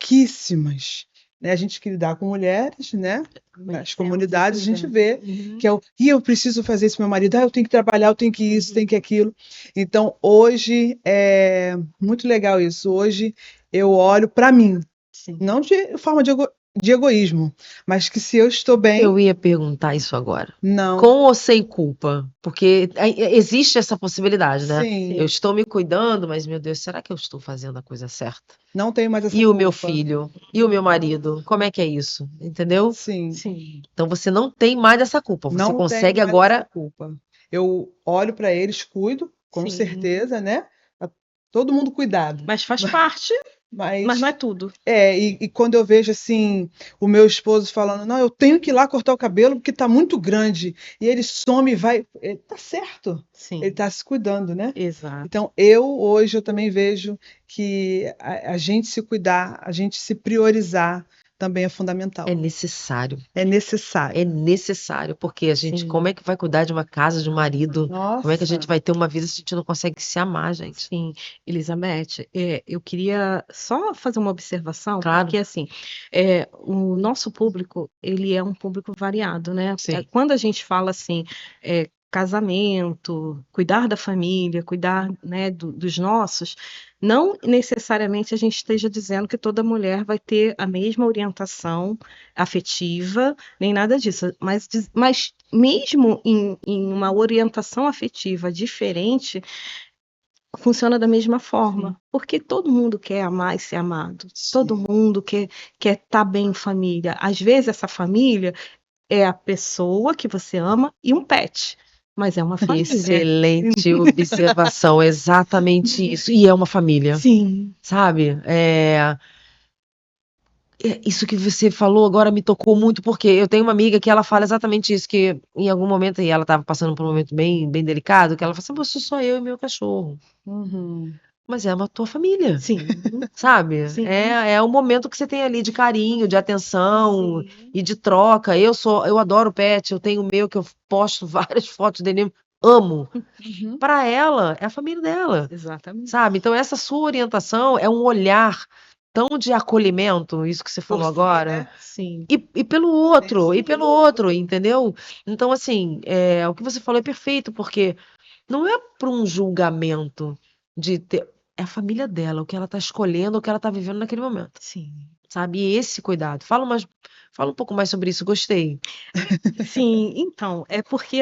pouquíssimas. Né? A gente que lidar com mulheres, né? Nas comunidades, a gente vê que eu preciso fazer isso pro meu marido, eu tenho que trabalhar, eu tenho que isso, tenho que aquilo. Então, hoje é muito legal isso. Hoje eu olho para mim, Sim. não de forma de egoísmo, mas que se eu estou bem, Eu ia perguntar isso agora. não. Com ou sem culpa? Porque existe essa possibilidade, né? Sim, Eu estou me cuidando, mas, meu Deus, será que eu estou fazendo a coisa certa? não tenho mais essa E o meu culpa. filho? E o meu marido? Como é que é isso? Entendeu? Sim. Sim. Então você não tem mais essa culpa. Você Não consegue tenho mais agora. essa culpa. Eu olho para eles, cuido, com Sim. certeza, né? Tá todo mundo cuidado. Mas faz parte, mas não é tudo. E quando eu vejo assim o meu esposo falando, não, eu tenho que ir lá cortar o cabelo porque tá muito grande, e ele some e vai, ele tá certo. Sim. Ele tá se cuidando, né? Exato. Então, hoje eu também vejo que a gente se cuidar, a gente se priorizar também é fundamental. É necessário. É necessário. É necessário, porque a gente, Sim. como é que vai cuidar de uma casa, de um marido? Nossa. Como é que a gente vai ter uma vida se a gente não consegue se amar, gente? Sim, Elizabeth, eu queria só fazer uma observação, Claro. porque assim, o nosso público, ele é um público variado, né? Sim. Quando a gente fala assim, casamento, cuidar da família, cuidar, né, dos nossos, não necessariamente a gente esteja dizendo que toda mulher vai ter a mesma orientação afetiva, nem nada disso, mas mesmo em uma orientação afetiva diferente, funciona da mesma forma, porque todo mundo quer amar e ser amado, todo mundo quer estar bem em família. Às vezes essa família é a pessoa que você ama e um pet, mas é uma família. Excelente observação, exatamente isso. E é uma família, Sim, sabe? Isso que você falou agora me tocou muito, porque eu tenho uma amiga que ela fala exatamente isso, que em algum momento, e ela estava passando por um momento bem, bem delicado, que ela fala assim, "Pô, sou só eu e meu cachorro. Uhum. mas é a tua família, Sim, sabe? sim, É o momento que você tem ali de carinho, de atenção sim. e de troca. Eu adoro pet, eu tenho o meu que eu posto várias fotos dele, amo. Uhum. Para ela, é a família dela, Exatamente. sabe? Então essa sua orientação é um olhar tão de acolhimento, isso que você falou Por si, agora. né? Sim, E pelo outro, entendeu? Então, assim, o que você falou é perfeito, porque não é para um julgamento de ter. É a família dela, o que ela tá escolhendo, o que ela tá vivendo naquele momento, sim. sabe? E esse cuidado. Fala um pouco mais sobre isso, gostei. Sim, então, é porque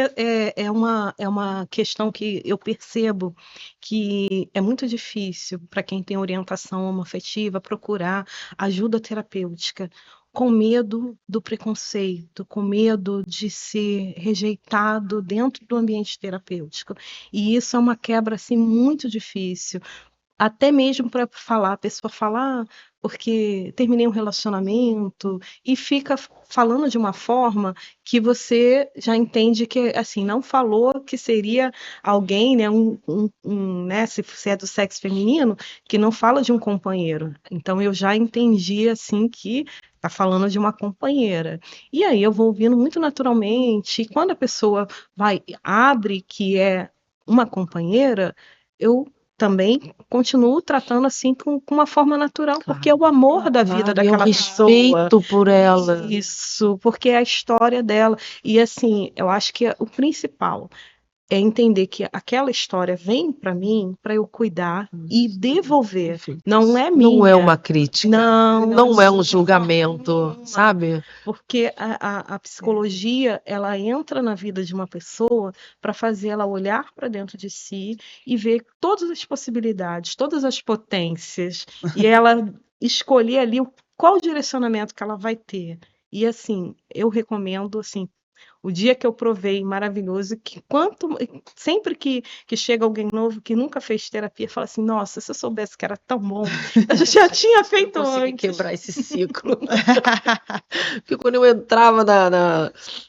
é uma questão que eu percebo que é muito difícil para quem tem orientação homoafetiva procurar ajuda terapêutica, com medo do preconceito, com medo de ser rejeitado dentro do ambiente terapêutico. E isso é uma quebra assim muito difícil. Até mesmo para falar, a pessoa fala, porque terminei um relacionamento, e fica falando de uma forma que você já entende que, assim, não falou que seria alguém, né, né, se é do sexo feminino, que não fala de um companheiro. Então eu já entendi, assim, que tá falando de uma companheira. E aí eu vou ouvindo muito naturalmente, e quando a pessoa abre que é uma companheira, eu também continuo tratando assim com uma forma natural, porque é o amor da vida Claro, e é um daquela pessoa. respeito por ela. Isso, porque é a história dela. E assim, eu acho que o principal é entender que aquela história vem para mim para eu cuidar e devolver. Perfeito. Não é Não é minha. uma crítica, Não, não é um de forma julgamento, nenhuma. sabe? Porque a psicologia, ela entra na vida de uma pessoa para fazer ela olhar para dentro de si e ver todas as possibilidades, todas as potências, e ela escolher ali qual direcionamento que ela vai ter. E assim, eu recomendo assim, o dia que eu provei maravilhoso, que sempre que chega alguém novo que nunca fez terapia, fala assim, nossa, se eu soubesse que era tão bom, eu já tinha Eu feito consegui antes. quebrar esse ciclo. Porque quando eu entrava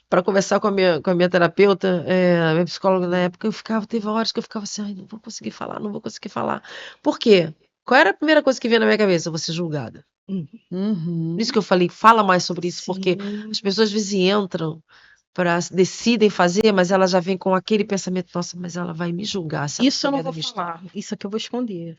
para conversar com a minha terapeuta, a minha psicóloga na época, teve horas que eu ficava assim, ai, não vou conseguir falar, não vou conseguir falar. Por quê? Qual era a primeira coisa que vinha na minha cabeça? Eu vou ser julgada. Uhum. Por isso que eu falei, fala mais sobre isso, porque Sim. as pessoas às vezes entram, decidem fazer, mas ela já vem com aquele pensamento, nossa, mas ela vai me julgar se ela Isso eu não souber da vou minha história. falar, isso aqui eu vou esconder.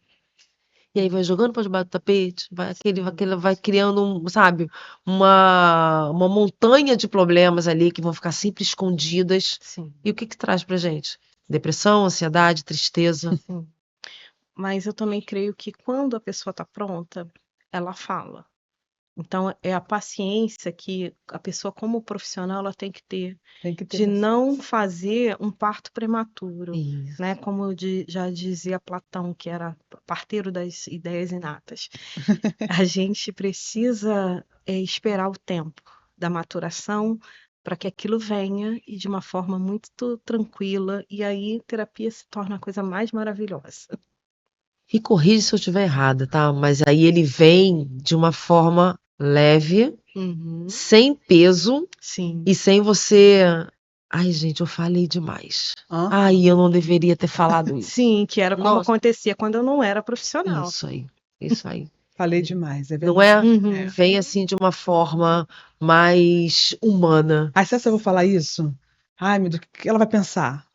E aí vai jogando para debaixo do tapete, vai criando, sabe, uma montanha de problemas ali que vão ficar sempre escondidas. Sim, E o que traz pra gente? Depressão, ansiedade, tristeza. sim. Mas eu também creio que quando a pessoa está pronta, ela fala. Então, é a paciência que a pessoa, como profissional, ela tem que ter, Tem que ter de paciência. não fazer um parto prematuro, Isso. né? Como já dizia Platão, que era parteiro das ideias inatas. A gente precisa esperar o tempo da maturação para que aquilo venha e de uma forma muito tranquila, e aí terapia se torna a coisa mais maravilhosa. E corrige se eu estiver errada, tá? Mas aí ele vem de uma forma leve, Uhum, sem peso sim. e sem você. Ai, gente, eu falei demais. Hã? Ai, eu não deveria ter falado isso. Sim, que era como Nossa, acontecia quando eu não era profissional. isso aí, isso aí. Falei demais, é Não verdade. é? Uhum, Vem assim de uma forma mais humana. Aí, se eu vou falar isso, ai, meu Deus, o que ela vai pensar?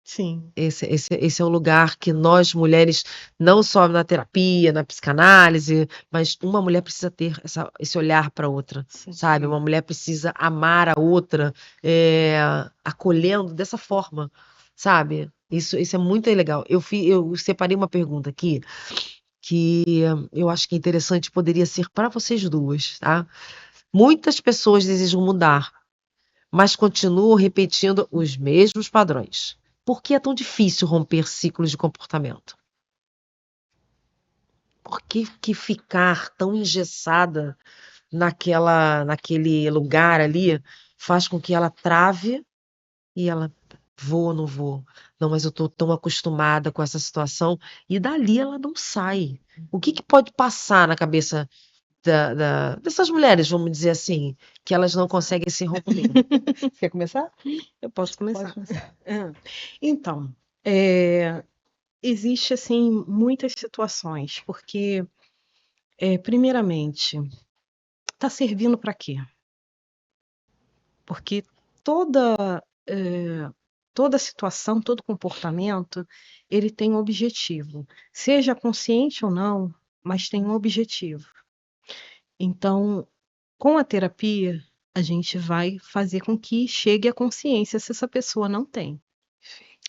sim. Esse é o lugar que nós mulheres, não só na terapia, na psicanálise, mas uma mulher precisa ter esse olhar para outra, Sim. sabe? Uma mulher precisa amar a outra, acolhendo dessa forma, sabe? Isso é muito legal. Eu separei uma pergunta aqui que eu acho que é interessante, poderia ser para vocês duas, tá? Muitas pessoas desejam mudar, mas continuam repetindo os mesmos padrões. Por que é tão difícil romper ciclos de comportamento? Por que ficar tão engessada naquele lugar ali faz com que ela trave e ela vou ou não vou? Não, mas eu estou tão acostumada com essa situação e dali ela não sai. O que pode passar na cabeça dessas mulheres, vamos dizer assim, que elas não conseguem se romper? Quer começar? Eu posso começar. Pode começar. Então, é, existe assim muitas situações, porque primeiramente, está servindo para quê? Porque toda toda situação, todo comportamento, ele tem um objetivo, seja consciente ou não, mas tem um objetivo. Então, com a terapia, a gente vai fazer com que chegue à consciência se essa pessoa não tem.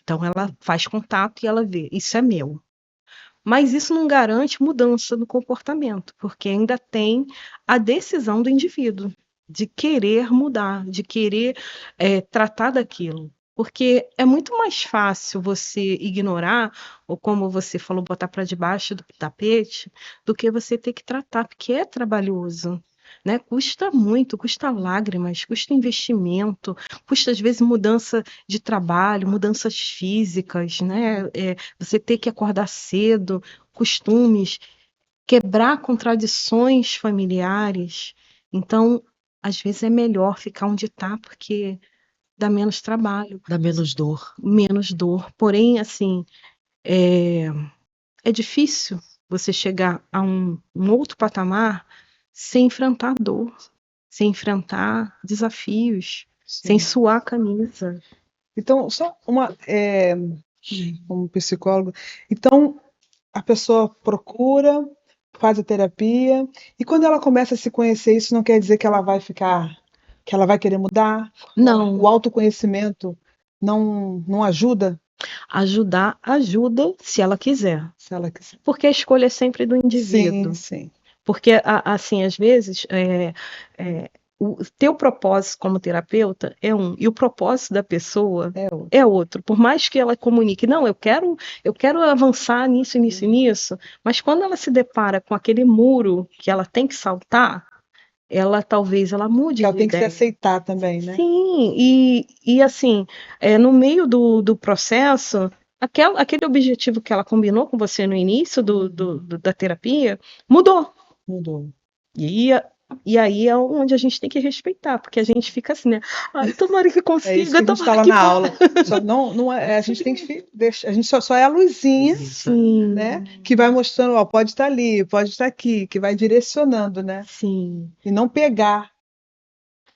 Então, ela faz contato e ela vê, isso é meu. Mas isso não garante mudança no comportamento, porque ainda tem a decisão do indivíduo de querer mudar, de querer tratar daquilo. Porque é muito mais fácil você ignorar, ou como você falou, botar para debaixo do tapete, do que você ter que tratar, porque é trabalhoso. Né? Custa muito, custa lágrimas, custa investimento, custa às vezes mudança de trabalho, mudanças físicas, né? Você ter que acordar cedo, costumes, quebrar contradições familiares. Então, às vezes é melhor ficar onde está, porque dá menos trabalho, Dá menos dor. menos dor. Porém, assim, é difícil você chegar a um outro patamar sem enfrentar dor, sem enfrentar desafios, sem Sim. suar a camisa. Então, só como psicólogo, então a pessoa procura, faz a terapia, e quando ela começa a se conhecer, isso não quer dizer que ela vai que ela vai querer mudar? Não. O autoconhecimento não ajuda? Ajudar, ajuda se ela quiser. Se ela quiser. Porque a escolha é sempre do indivíduo. Sim. Porque, assim, às vezes, o teu propósito como terapeuta é um, e o propósito da pessoa é outro. Por mais que ela comunique, não, eu quero avançar nisso, mas quando ela se depara com aquele muro que ela tem que saltar, talvez ela mude de Ela tem que se ideia. aceitar também, né? Sim, e assim, no meio do processo, aquele objetivo que ela combinou com você no início da terapia mudou. Mudou. E aí é onde a gente tem que respeitar, porque a gente fica assim, né? Ai, tomara que consiga, É isso que a gente fala na aula. Não é, a gente tem que deixar, a gente só é a luzinha, Sim. né? Que vai mostrando, ó, pode estar ali, pode estar aqui, que vai direcionando, né? Sim. E não pegar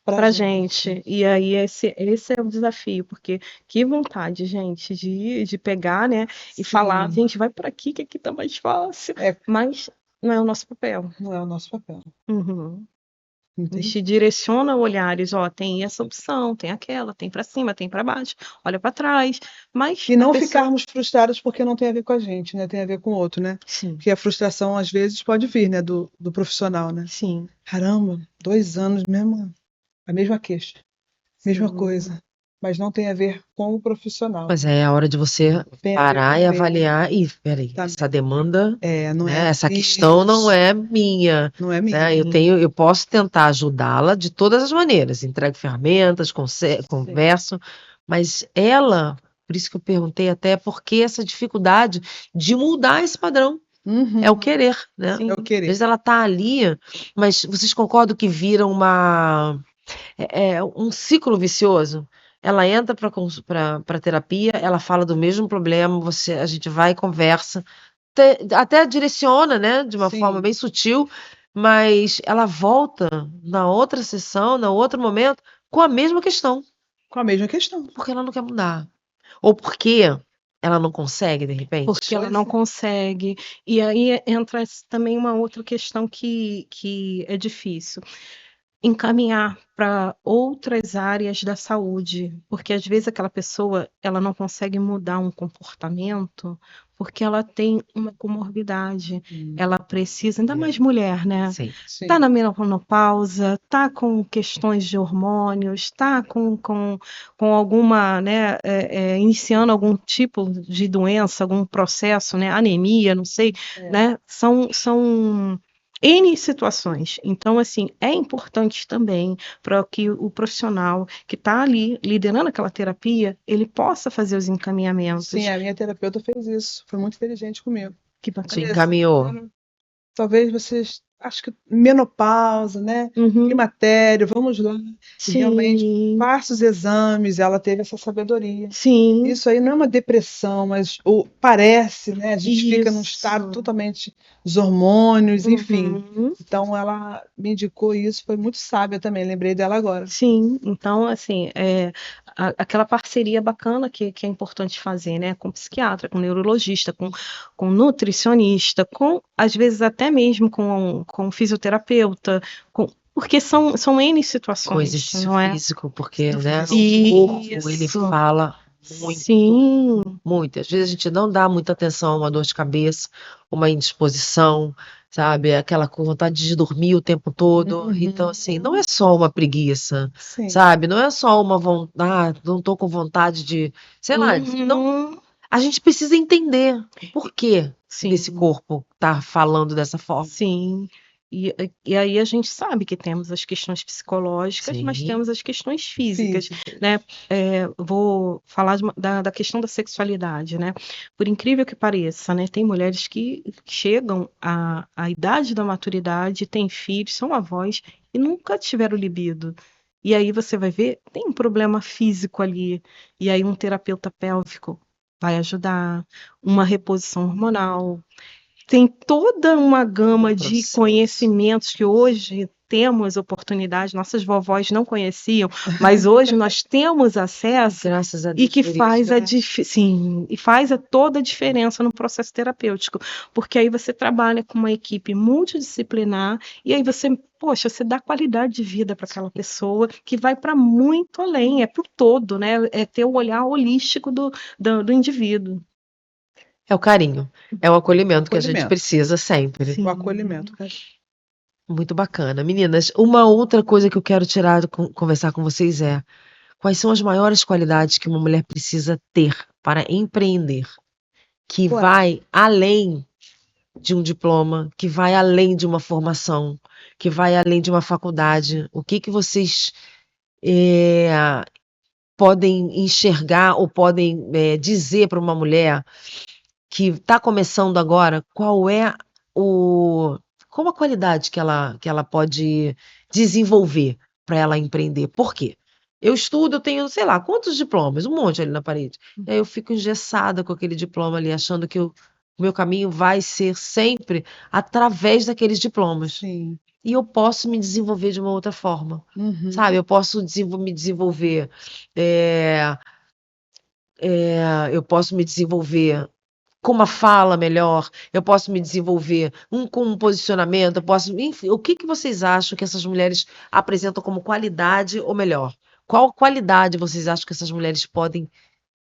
pra gente. E aí esse é o desafio, porque que vontade, gente, de pegar, né, e falar, gente, vai por aqui que aqui tá mais fácil. Mas não é o nosso papel. Não é o nosso papel. Uhum. A gente direciona olhares, ó, tem essa opção, tem aquela, tem para cima, tem para baixo, olha para trás, mas e não ficarmos frustrados porque não tem a ver com a gente, né? Tem a ver com o outro, né? Sim. Porque a frustração às vezes pode vir, né, do profissional, né? Sim. Caramba, 2 anos mesmo, a mesma queixa, mesma coisa, mas não tem a ver com o profissional. Mas é a hora de você parar e avaliar. E peraí, essa demanda, não né, essa questão não é minha. Não é minha. Né? Eu posso tentar ajudá-la de todas as maneiras. Entrego ferramentas, converso, mas ela, por isso que eu perguntei até, porque essa dificuldade de mudar esse padrão. Uhum. É o querer, né? É o querer. Às vezes ela está ali, mas vocês concordam que vira um ciclo vicioso? Ela entra para terapia, ela fala do mesmo problema, a gente vai e conversa, até direciona, né, de uma forma bem sutil, mas ela volta na outra sessão, no outro momento, com a mesma questão. Com a mesma questão. Porque ela não quer mudar. Ou porque ela não consegue, de repente? Porque ela não consegue. E aí entra também uma outra questão que é difícil. Encaminhar para outras áreas da saúde, porque às vezes aquela pessoa ela não consegue mudar um comportamento porque ela tem uma comorbidade, ela precisa, ainda mais mulher, né? Sim. Tá na menopausa, tá com questões de hormônios, tá com alguma, né, iniciando algum tipo de doença, algum processo, né, anemia, não sei, né? São N situações. Então, assim, é importante também para que o profissional que está ali liderando aquela terapia, ele possa fazer os encaminhamentos. Sim, a minha terapeuta fez isso. Foi muito inteligente comigo. Que te encaminhou. Talvez vocês acho que menopausa, né? Uhum. Climatério, vamos lá. E realmente Sim, faça os exames, ela teve essa sabedoria. sim, Isso aí não é uma depressão, mas parece, né? A gente fica num estado isso. totalmente dos hormônios, enfim. Uhum. Então ela me indicou isso, foi muito sábia também, lembrei dela agora. Sim, então, assim, aquela parceria bacana que é importante fazer, né, com psiquiatra, com neurologista, com nutricionista, às vezes, até mesmo com fisioterapeuta, porque são N Com situações, exercício não é? físico, porque, né, o corpo, ele Isso, fala muito, sim, muito. Às vezes a gente não dá muita atenção a uma dor de cabeça, uma indisposição, sabe? Aquela vontade de dormir o tempo todo. Então, assim, não é só uma preguiça, Sim, sabe? Não é só uma vontade, não tô com vontade de, sei lá, não, uhum, a gente precisa entender por que desse sim. corpo tá falando dessa forma. Sim. E aí a gente sabe que temos as questões psicológicas, mas Sim, temos as questões físicas, física. né? Vou falar da questão da sexualidade, né? Por incrível que pareça, né? Tem mulheres que chegam à idade da maturidade, têm filhos, são avós e nunca tiveram libido. E aí você vai ver, tem um problema físico ali. E aí um terapeuta pélvico vai ajudar, uma reposição hormonal, tem toda uma gama de processo. conhecimentos que hoje temos oportunidade, nossas vovós não conheciam, mas hoje nós temos acesso Graças a e Deus que por faz isso. sim, e faz toda a diferença no processo terapêutico, porque aí você trabalha com uma equipe multidisciplinar e aí você, poxa, você dá qualidade de vida para aquela pessoa que vai para muito além, é para o todo, né? É ter o olhar holístico do indivíduo. É o carinho, é o acolhimento que a gente Acolhimento. precisa sempre. O Sim. acolhimento, cara. Muito bacana. Meninas, uma outra coisa que eu quero conversar com vocês é: quais são as maiores qualidades que uma mulher precisa ter para empreender? Que vai além de um diploma, que vai além de uma formação, que vai além de uma faculdade. O que que vocês podem enxergar ou podem dizer para uma mulher que está começando agora, qual é qual a qualidade que ela pode desenvolver para ela empreender? Por quê? Eu estudo, eu tenho, sei lá, quantos diplomas, um monte ali na parede. E aí eu fico engessada com aquele diploma ali, achando que o meu caminho vai ser sempre através daqueles diplomas. Sim. E eu posso me desenvolver de uma outra forma, Uhum. sabe? Eu posso me desenvolver, eu posso me desenvolver com uma fala melhor, eu posso me desenvolver com um posicionamento, eu posso, enfim, o que que vocês acham que essas mulheres apresentam como qualidade, ou melhor, qual qualidade vocês acham que essas mulheres podem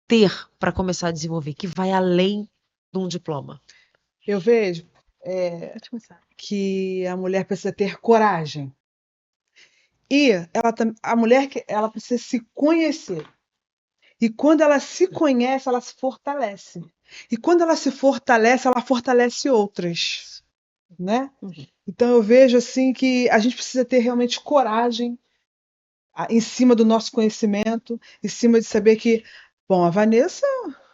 ter para começar a desenvolver, que vai além de um diploma? Eu vejo Pode começar. que a mulher precisa ter coragem. E a mulher ela precisa se conhecer. E quando ela se conhece, ela se fortalece. E quando ela se fortalece, ela fortalece outras, né? Uhum. Então eu vejo assim que a gente precisa ter realmente coragem em cima do nosso conhecimento, em cima de saber que, bom, a Vanessa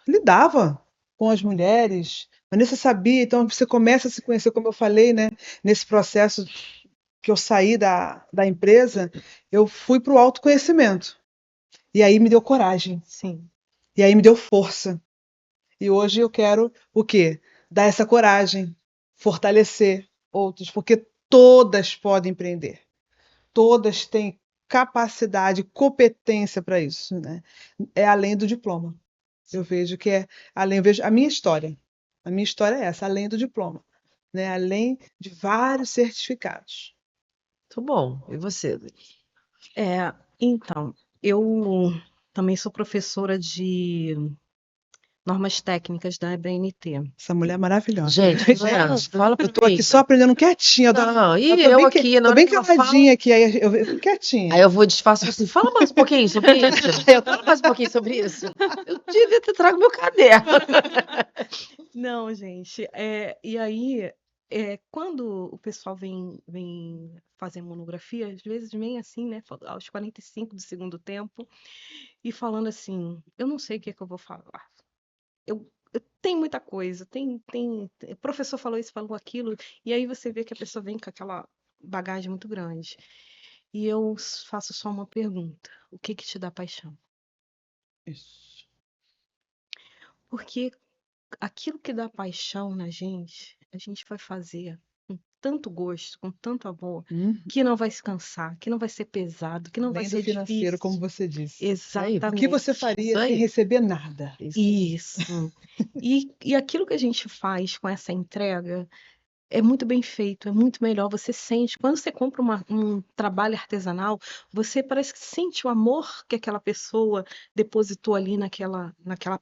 lidava com as mulheres, a Vanessa sabia, então você começa a se conhecer, como eu falei, né? Nesse processo que eu saí da empresa, eu fui para o autoconhecimento. E aí me deu coragem. Sim. E aí me deu força. E hoje eu quero o quê? Dar essa coragem, fortalecer outros, porque todas podem empreender. Todas têm capacidade, competência para isso, né? É além do diploma. Eu vejo que é além, eu vejo a minha história. A minha história é essa, além do diploma, né? Além de vários certificados. Muito bom. E você? Então, eu também sou professora de normas técnicas da EBNT. Essa mulher é maravilhosa. Gente, fala Eu para tô aqui mim. só aprendendo quietinha. Não, Eu e tô eu bem, aqui, na tô hora bem que ela fala, caladinha aqui, aí eu fico quietinha. aí eu vou disfarçar assim, fala mais um pouquinho sobre isso. Fala mais um pouquinho sobre isso. Eu devia ter trago meu caderno. Não, gente, e aí, quando o pessoal vem fazer monografia, às vezes vem assim, né, aos 45 do segundo tempo, e falando assim: eu não sei o que é que eu vou falar. tem muita coisa, o professor falou isso, falou aquilo, e aí você vê que a pessoa vem com aquela bagagem muito grande. E eu faço só uma pergunta: o que que te dá paixão? Isso. Porque aquilo que dá paixão na gente, a gente vai fazer com tanto gosto, com tanto amor, que não vai se cansar, que não vai ser pesado, que não vai Além do ser financeiro, como difícil. você disse. Isso aí, O que você Exatamente. faria isso sem aí, receber nada? isso aí. Isso. E aquilo que a gente faz com essa entrega é muito bem feito, é muito melhor. Você sente, quando você compra um trabalho artesanal, você parece que sente o amor que aquela pessoa depositou ali naquela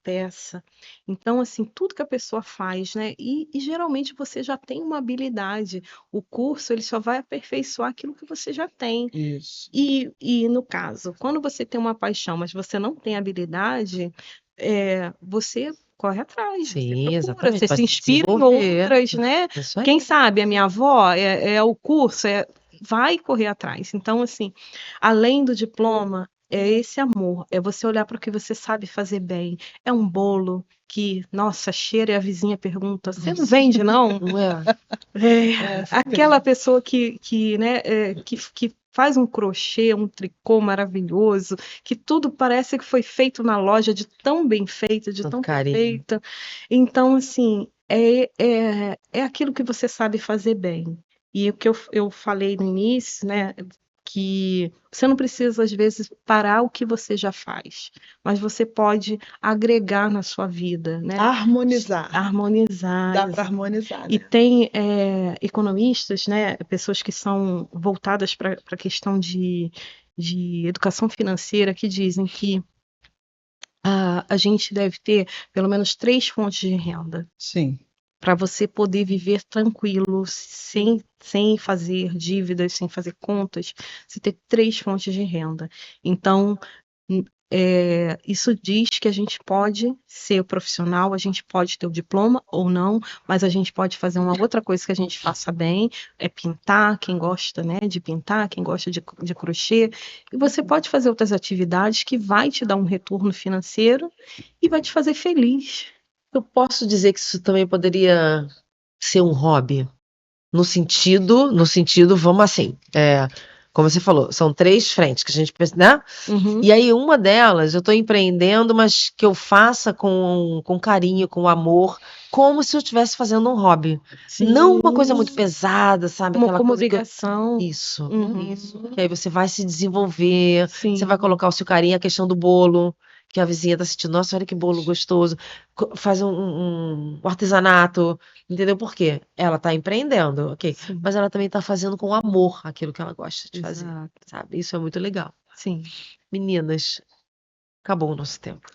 peça. Então, assim, tudo que a pessoa faz, né? E geralmente você já tem uma habilidade. O curso, ele só vai aperfeiçoar aquilo que você já tem. Isso. E no caso, quando você tem uma paixão, mas você não tem habilidade, você corre atrás, você Sim, procura, exatamente. você Vai se se inspira em desenvolver. outras, né? Isso aí. Quem sabe a minha avó é o curso, vai correr atrás. Então, assim, além do diploma, é esse amor, é você olhar para o que você sabe fazer bem. É um bolo que, nossa, cheira e a vizinha pergunta: você não vende, não? Não é? Essa Aquela mesmo. pessoa né, que faz um crochê, um tricô maravilhoso, que tudo parece que foi feito na loja, de tão bem feito, de Tanto tão carinho. perfeito. Então, assim, é aquilo que você sabe fazer bem. E o que eu falei no início, né, que você não precisa, às vezes, parar o que você já faz, mas você pode agregar na sua vida, né? Harmonizar. Harmonizar, Dá para harmonizar, e né? tem economistas, né, pessoas que são voltadas para a questão de educação financeira, que dizem que a gente deve ter pelo menos 3 fontes de renda Sim. para você poder viver tranquilo, sem fazer dívidas, sem fazer contas, você ter 3 fontes de renda. Então, isso diz que a gente pode ser profissional, a gente pode ter o diploma ou não, mas a gente pode fazer uma outra coisa que a gente faça bem, é pintar, quem gosta, né, de pintar, quem gosta de crochê, e você pode fazer outras atividades que vai te dar um retorno financeiro e vai te fazer feliz. Eu posso dizer que isso também poderia ser um hobby. No sentido, vamos assim, como você falou, são 3 frentes que a gente precisa, né? Uhum. E aí uma delas eu estou empreendendo, mas que eu faça com carinho, com amor, como se eu estivesse fazendo um hobby. Não uma coisa muito Sim, pesada, sabe? como Aquela coisa que obrigação. Isso, Uhum. isso. Que aí você vai se desenvolver, você vai Sim, colocar o seu carinho, a questão do bolo, que a vizinha tá sentindo, nossa, olha que bolo gostoso. Faz um artesanato, entendeu? Por quê? Ela tá empreendendo, ok. sim, Mas ela também tá fazendo com amor aquilo que ela gosta de fazer, exato. sabe? Isso é muito legal. Sim. Meninas, acabou o nosso tempo.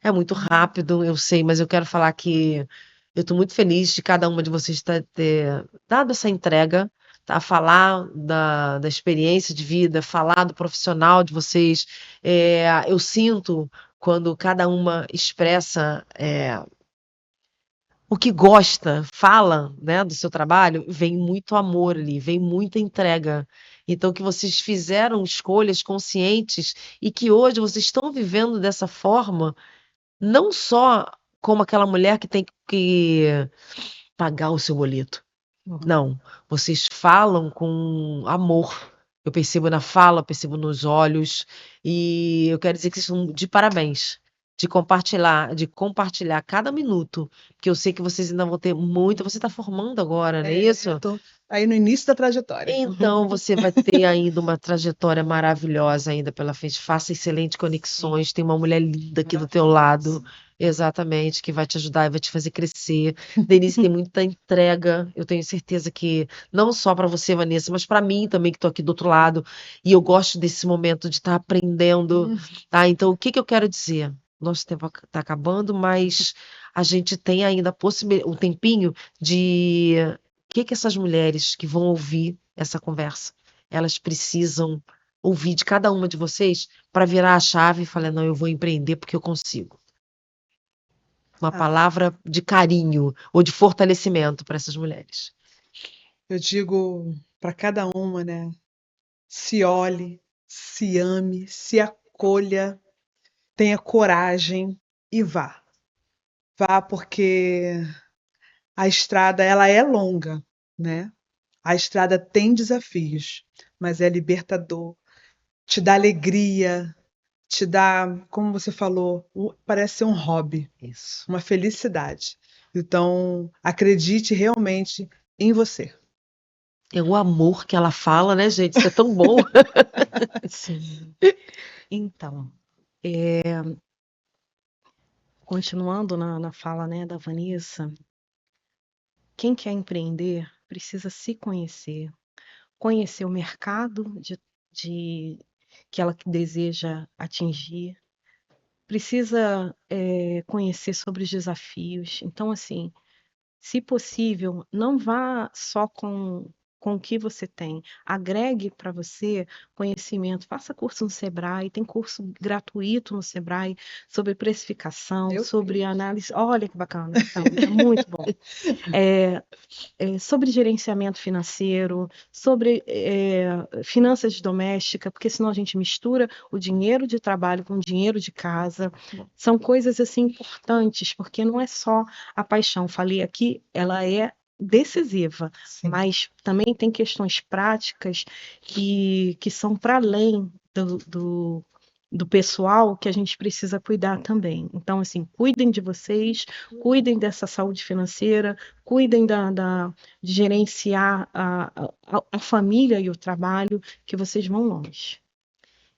É muito rápido, eu sei, mas eu quero falar que eu tô muito feliz de cada uma de vocês ter dado essa entrega, tá? Falar da experiência de vida, falar do profissional de vocês. Eu sinto quando cada uma expressa o que gosta, fala, né, do seu trabalho, vem muito amor ali, vem muita entrega. Então, que vocês fizeram escolhas conscientes e que hoje vocês estão vivendo dessa forma, não só como aquela mulher que tem que pagar o seu boleto. Uhum. Não, vocês falam com amor. Eu percebo na fala, percebo nos olhos, e eu quero dizer que vocês estão de parabéns, de compartilhar cada minuto, porque eu sei que vocês ainda vão ter muito. Você está formando agora, não é isso? Tô aí no início da trajetória. Então você vai ter ainda uma trajetória maravilhosa ainda pela frente. Faça excelentes conexões. Tem uma mulher linda aqui do teu lado, exatamente, que vai te ajudar e vai te fazer crescer. Denise tem muita entrega. Eu tenho certeza que não só para você, Vanessa, mas para mim também que estou aqui do outro lado. E eu gosto desse momento de estar aprendendo, tá? Então o que que eu quero dizer? Nosso tempo está acabando, mas a gente tem ainda um tempinho de que essas mulheres que vão ouvir essa conversa, elas precisam ouvir de cada uma de vocês para virar a chave e falar, não, eu vou empreender porque eu consigo. Uma Ah, palavra de carinho ou de fortalecimento para essas mulheres. eu digo para cada uma, né? Se olhe, se ame, se acolha, tenha coragem e vá. vá porque a estrada ela é longa, né? A estrada tem desafios, mas é libertador, te dá alegria, te dá, como você falou, parece ser um hobby, Isso. uma felicidade. Então, acredite realmente em você. É o amor que ela fala, né, gente? Isso é tão bom. Sim. Então, continuando na fala, né, da Vanessa, quem quer empreender precisa se conhecer o mercado de que ela deseja atingir, precisa conhecer sobre os desafios. Então, assim, se possível, não vá só com o que você tem. Agregue para você conhecimento. Faça curso no Sebrae, tem curso gratuito no Sebrae sobre precificação, Eu sobre fiz. análise. Olha que bacana, então, é muito bom. Sobre gerenciamento financeiro, sobre finanças domésticas, porque senão a gente mistura o dinheiro de trabalho com o dinheiro de casa. São coisas assim importantes, porque não é só a paixão. Falei aqui, ela é decisiva, Sim. mas também tem questões práticas que são para além do pessoal que a gente precisa cuidar também. Então, assim, cuidem de vocês, cuidem dessa saúde financeira, cuidem de gerenciar a família e o trabalho, que vocês vão longe.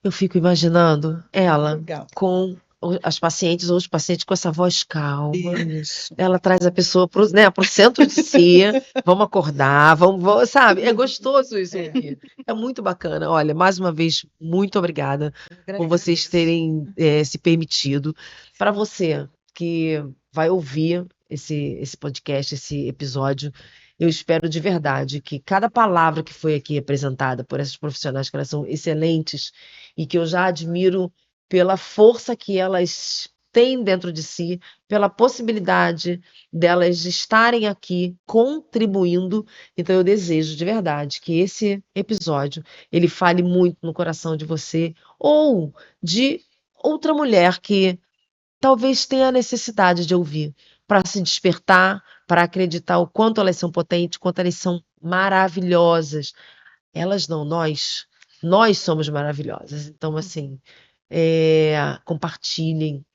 Eu fico imaginando ela Legal. com as pacientes ou os pacientes com essa voz calma. Isso. Ela traz a pessoa pro, né, pro centro de si. Vamos acordar, sabe? É gostoso isso aqui. É muito bacana. Olha, mais uma vez, muito obrigada por vocês terem se permitido. Para você que vai ouvir esse podcast, esse episódio, eu espero de verdade que cada palavra que foi aqui apresentada por essas profissionais, que elas são excelentes e que eu já admiro pela força que elas têm dentro de si, pela possibilidade delas estarem aqui contribuindo. Então eu desejo de verdade que esse episódio ele fale muito no coração de você ou de outra mulher que talvez tenha a necessidade de ouvir para se despertar, para acreditar o quanto elas são potentes, o quanto elas são maravilhosas. Elas não, nós somos maravilhosas. Então, assim, compartilhem,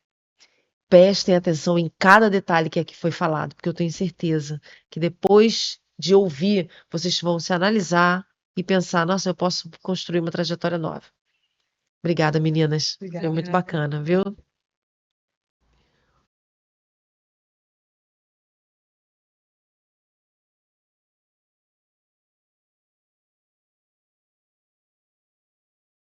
prestem atenção em cada detalhe que aqui foi falado, porque eu tenho certeza que depois de ouvir, vocês vão se analisar e pensar, nossa, eu posso construir uma trajetória nova. Obrigada, meninas. Foi muito Obrigada. bacana, viu?